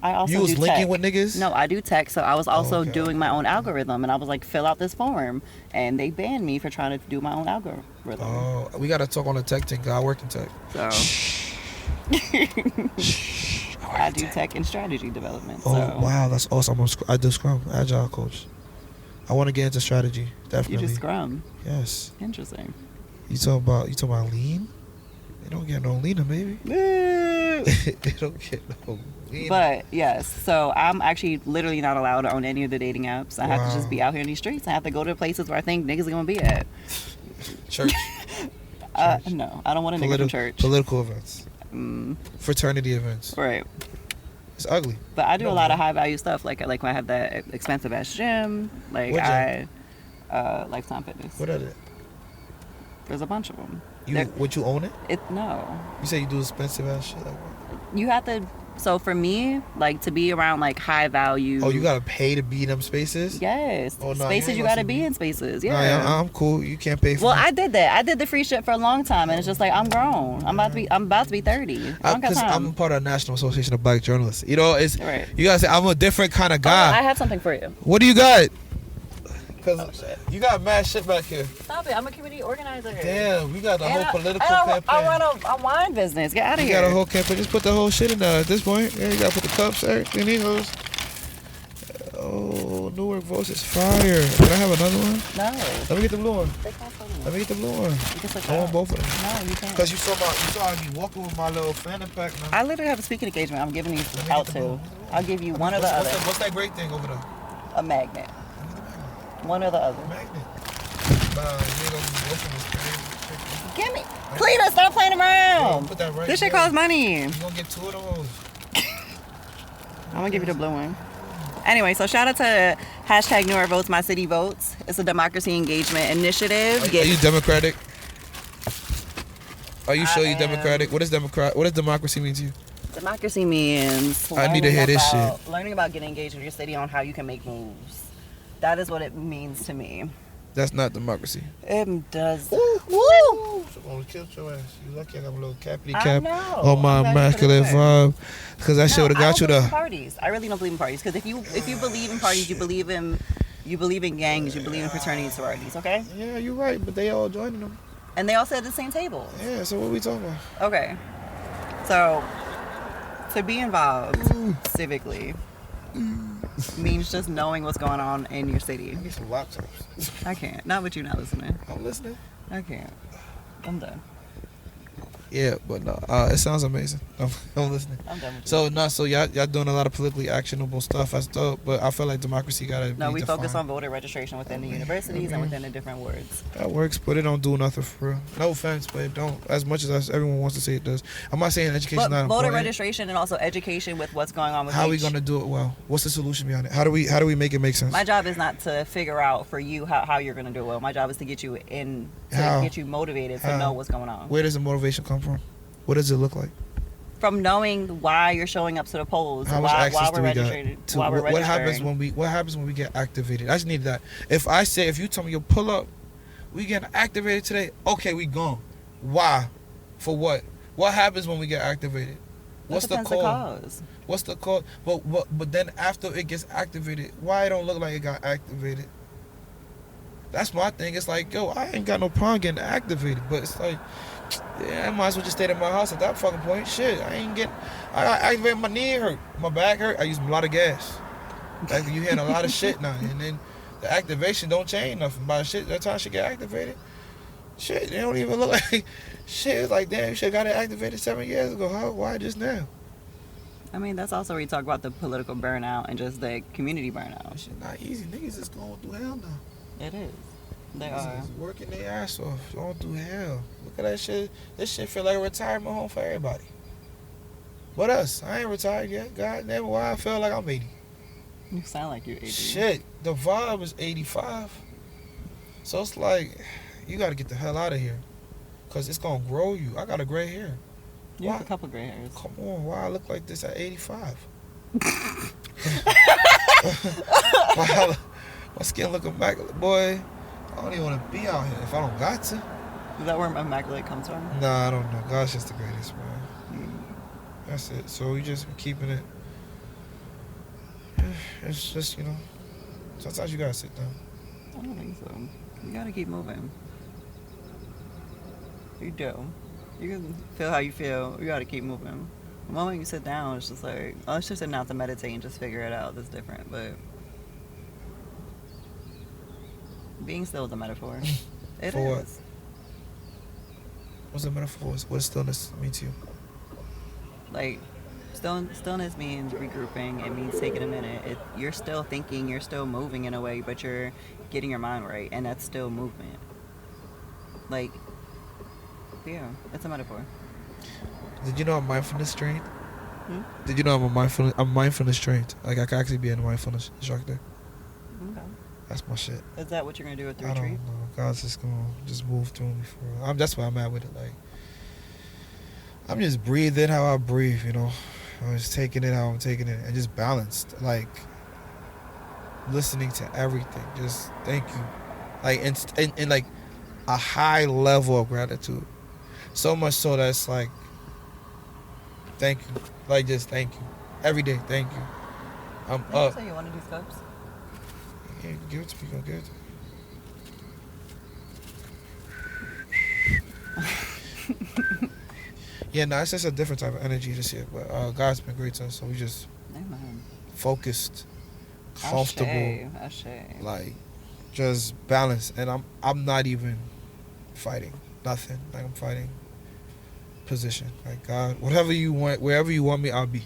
I also You was do linking tech. with niggas? No, I do tech. So I was also okay. doing my own algorithm, and I was like, fill out this form, and they banned me for trying to do my own algorithm. Oh, we gotta talk on the tech thing. 'Cause I work in tech. So I do tech and strategy development. Oh So wow, that's awesome. I do Scrum, Agile coach. I want to get into strategy. you Definitely. just scrum. Yes. Interesting. You talking about lean? They don't get no leaner, baby. They don't get no leaner. But yes, so I'm actually literally not allowed to own any of the dating apps. I have to just be out here in these streets. I have to go to places where I think niggas are gonna be at. Church. No, I don't want a nigga from church. Political events. Fraternity events. Right. It's ugly. But I do No, a lot no. of high value stuff. Like when I have that expensive ass gym. Like What gym? Lifetime Fitness. What are they? There's a bunch of them. Would you own it? No. You say you do expensive ass shit like what? You have to. So for me, like to be around like high value. Oh, you gotta pay to be in them spaces? Yes. Oh, no, Spaces you ain't gotta gonna see be me. in spaces. Nah, Yeah. I'm cool. You can't pay for Well, me. I did that. I did the free shit for a long time, and it's just like I'm grown. I'm about to be 30. I don't got Because time. I'm part of the National Association of Black Journalists. You know, it's Right. you gotta say I'm a different kind of guy. I have something for you. What do you got? Because you got mad shit back here. Stop it! I'm a community organizer. Damn, we got the whole political I campaign. run a wine business. Get out of You here. got a whole campaign. Just put the whole shit in there at this point. Yeah, you gotta put the cups, everything. These hoes. Oh, Newark Votes is fire. Can I have another one? No. Let me get the blue one. They cost so much. Let me get the blue one. You can switch I want out. both of them. No, you can't. Because you saw I be walking with my little fanny pack now. I literally have a speaking engagement. I'm giving these Let me out get the to. blue. I'll give you one or the other. What's that great thing over there? A magnet. One or the other. Magnet. Nah, you ain't gonna be open this crazy. Give me. Cletus, stop playing around. Put that right This shit there. costs money. You gonna get two of those. I'm gonna give you the blue one. Anyway, so shout out to hashtag Newark Votes, My City Votes. It's a democracy engagement initiative. Are you Democratic? Are you sure I you am. Democratic? What does democracy mean to you? Democracy means I need to hear this learning about getting engaged with your city on how you can make moves. That is what it means to me. That's not democracy. It does. Woo! Someone killed your ass. You lucky I got a little cappity I cap know. on my I'm glad you immaculate put it vibe. Because I should have I got you don't believe in the. parties. I really don't believe in parties. Because if you believe in parties, you believe in gangs, you believe in fraternity and sororities. Okay. Yeah, you're right, but they all joining them. And they all sit at the same table. Yeah, so what we talking about? Okay. So, to be involved civically means just knowing what's going on in your city. I need some laptops. I can't. Not with you not listening. I'm listening. I can't. I'm done. Yeah, but no, it sounds amazing. I'm listening. I'm done with you. So y'all doing a lot of politically actionable stuff. That's dope. But I feel like democracy gotta No, be we focus defined. on voter registration within the universities and within the different wards. That works, but it don't do nothing for real. No offense, but it don't. As much as everyone wants to say it does. I'm not saying education But is not voter important. registration and also education with what's going on with How are we each. gonna do it well? What's the solution behind it? How do we make it make sense? My job is not to figure out for you how you're going to do it well. My job is to get you How? get you motivated to How? know what's going on. Where does the motivation come from? What does it look like? From knowing why you're showing up to the polls, How much access why do we're we got? registered, To, why we're what happens registering. what happens when we get activated? I just need that. If you tell me you pull up, we get activated today. Okay, we gone. Why? For what? What happens when we get activated? What's the Depends the call? cause. What's the call? But then after it gets activated, why it don't look like it got activated? That's my thing. It's like, yo, I ain't got no problem getting activated, but it's like, yeah, I might as well just stay at my house at that fucking point. Shit, I got activated. My knee hurt, my back hurt. I used a lot of gas. Like you hearing a lot of shit now, and then the activation don't change nothing. By shit, that time shit get activated. Shit, they don't even look like shit. It's like, damn, you should got it activated 7 years ago. Why just now? I mean, that's also where you talk about the political burnout and just the community burnout. That shit not easy. Niggas is going through hell now. It is. They Niggas are. is working their ass off, going through hell. Look at that shit. This shit feel like a retirement home for everybody. But us, I ain't retired yet. God damn it, why I feel like I'm 80. You sound like you're 80. Shit, the vibe is 85. So it's like, you gotta get the hell out of here. Cause it's gonna grow you. I got a gray hair. You have Why? a couple gray hairs. Come on, why I look like this at 85? My skin looking back, boy. I don't even want to be out here if I don't got to. Is that where immaculate comes from? Nah, I don't know. God's just the greatest, man. That's it. So we just keeping it. It's just, sometimes you gotta sit down. I don't think so. You gotta keep moving. You do. You can feel how you feel. You gotta keep moving. The moment you sit down, it's just like, oh, it's just enough to meditate and just figure it out. That's different, but being still is a metaphor. It For is. what? What's the metaphor? What does stillness mean to you? Like, stillness means regrouping. It means taking a minute. You're still thinking, you're still moving in a way, but you're getting your mind right, and that's still movement. Like, yeah, it's a metaphor. Did you know I'm mindfulness trained? Hmm? Did you know I'm mindfulness trained? Like I can actually be a mindfulness instructor. Okay. That's my shit. Is that what you're gonna do at the I don't retreat? know. God's just gonna just move through me for. That's why I'm at with it. Like I'm just breathing how I breathe. I'm just taking it how I'm taking it, and just balanced. Like listening to everything. Just thank you. Like and like a high level of gratitude. So much so that it's like, thank you. Like just thank you. Every day, thank you. I'm Did up. you say you want to do scopes? Yeah, give it to me. Go give it to me. Yeah, no, it's just a different type of energy this year. But God's been great to us, so we just Amen. focused, comfortable, Ashe. like just balanced. And I'm not even fighting nothing. Like I'm fighting position. Like God, whatever you want, wherever you want me, I'll be.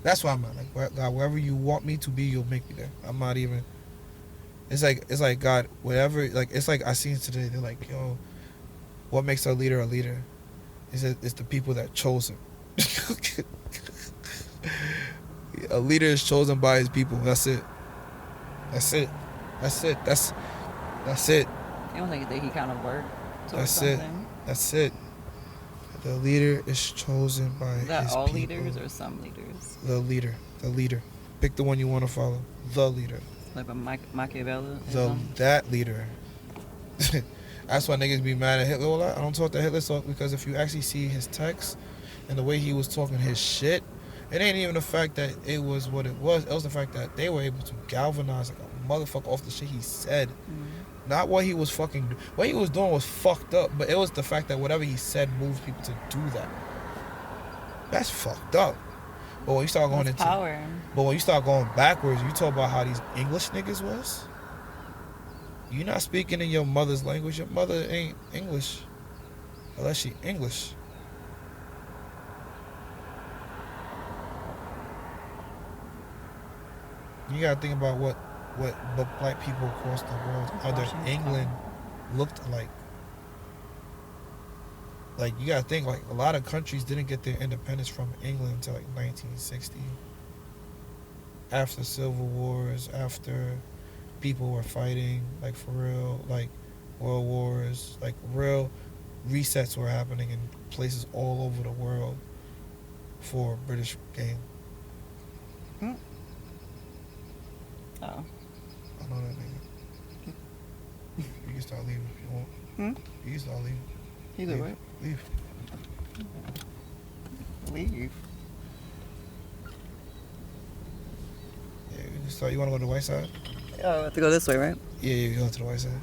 That's why I'm at. Like God, wherever you want me to be, you'll make me there. I'm not even. It's like God, whatever. Like it's like I seen today. They're like, yo, what makes a leader a leader? It's the people that chose him. A leader is chosen by his people. That's it. That's it. That's it. That's it. You don't think that he kind of worked towards That's it. something? That's it. The leader is chosen by Is that his all people. leaders or some leaders? The leader. Pick the one you want to follow. The leader. Like a Machiavelli? That leader. That's why niggas be mad at Hitler a lot. I don't talk to Hitler talk because if you actually see his text and the way he was talking his shit, it ain't even the fact that it was what it was. It was the fact that they were able to galvanize like a motherfucker off the shit he said. Mm-hmm. Not what he was fucking. What he was doing was fucked up, but it was the fact that whatever he said moved people to do that. That's fucked up. But when you start going That's into power. But when you start going backwards, you talk about how these English niggas was. You're not speaking in your mother's language. Your mother ain't English. Unless she English. You gotta think about what black people across the world, other England, looked like. Like, you gotta think, like, a lot of countries didn't get their independence from England until like 1960. After civil wars, after people were fighting, like, for real, like world wars, like real resets were happening in places all over the world for British game. Hmm. Oh. I know that nigga. You can start leaving if you want. You can start leaving. Either way. Leave. Leave. Yeah, you can start. You want to go to the white side? Oh, I have to go this way, right? Yeah, you go to the white side.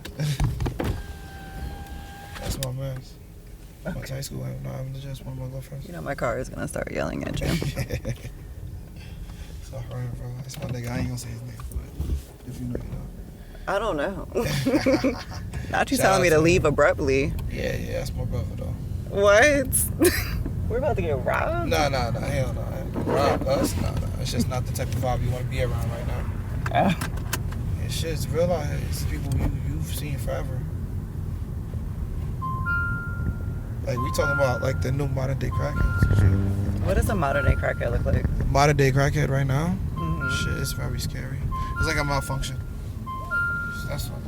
That's my man. Went to high school. I'm just one of my girlfriends. You know my car is gonna start yelling at you. It's all right, bro. That's my nigga. I ain't gonna say his name, but if you know, you know. I don't know. Not you Shout telling me out to to leave abruptly. Yeah, that's my brother though. What? We're about to get robbed? Nah, hell no. Rob us? Nah. It's just not the type of vibe you want to be around right now. And shit's real out here. It's people you've seen forever. Like, we talking about, like, the new modern day crackheads. What does a modern day crackhead look like? Modern day crackhead right now? Mm-hmm. Shit, it's very scary. It's like a malfunction. That's what it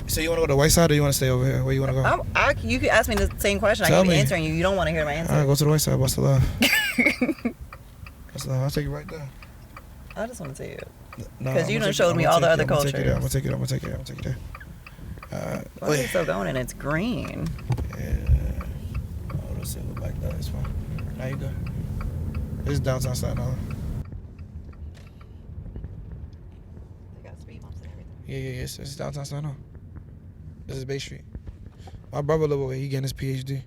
is. So you want to go to the white side or you want to stay over here? Where you want to go? You could ask me the same question. Tell I keep me. answering you. You don't want to hear my answer. All right, go to the white side. Bust the love. Bust the love. I'll take you right there. I just want to see it. Because you done showed me all the other cultures. I'm going to take you there. Why are you still going and it's green? Yeah. Oh, let's see what like that. It's fine. Now you go. This is downtown Staten Island. They got speed bumps and everything. Yeah. It's downtown Staten Island. This is Bay Street. My brother live over here. He getting his PhD.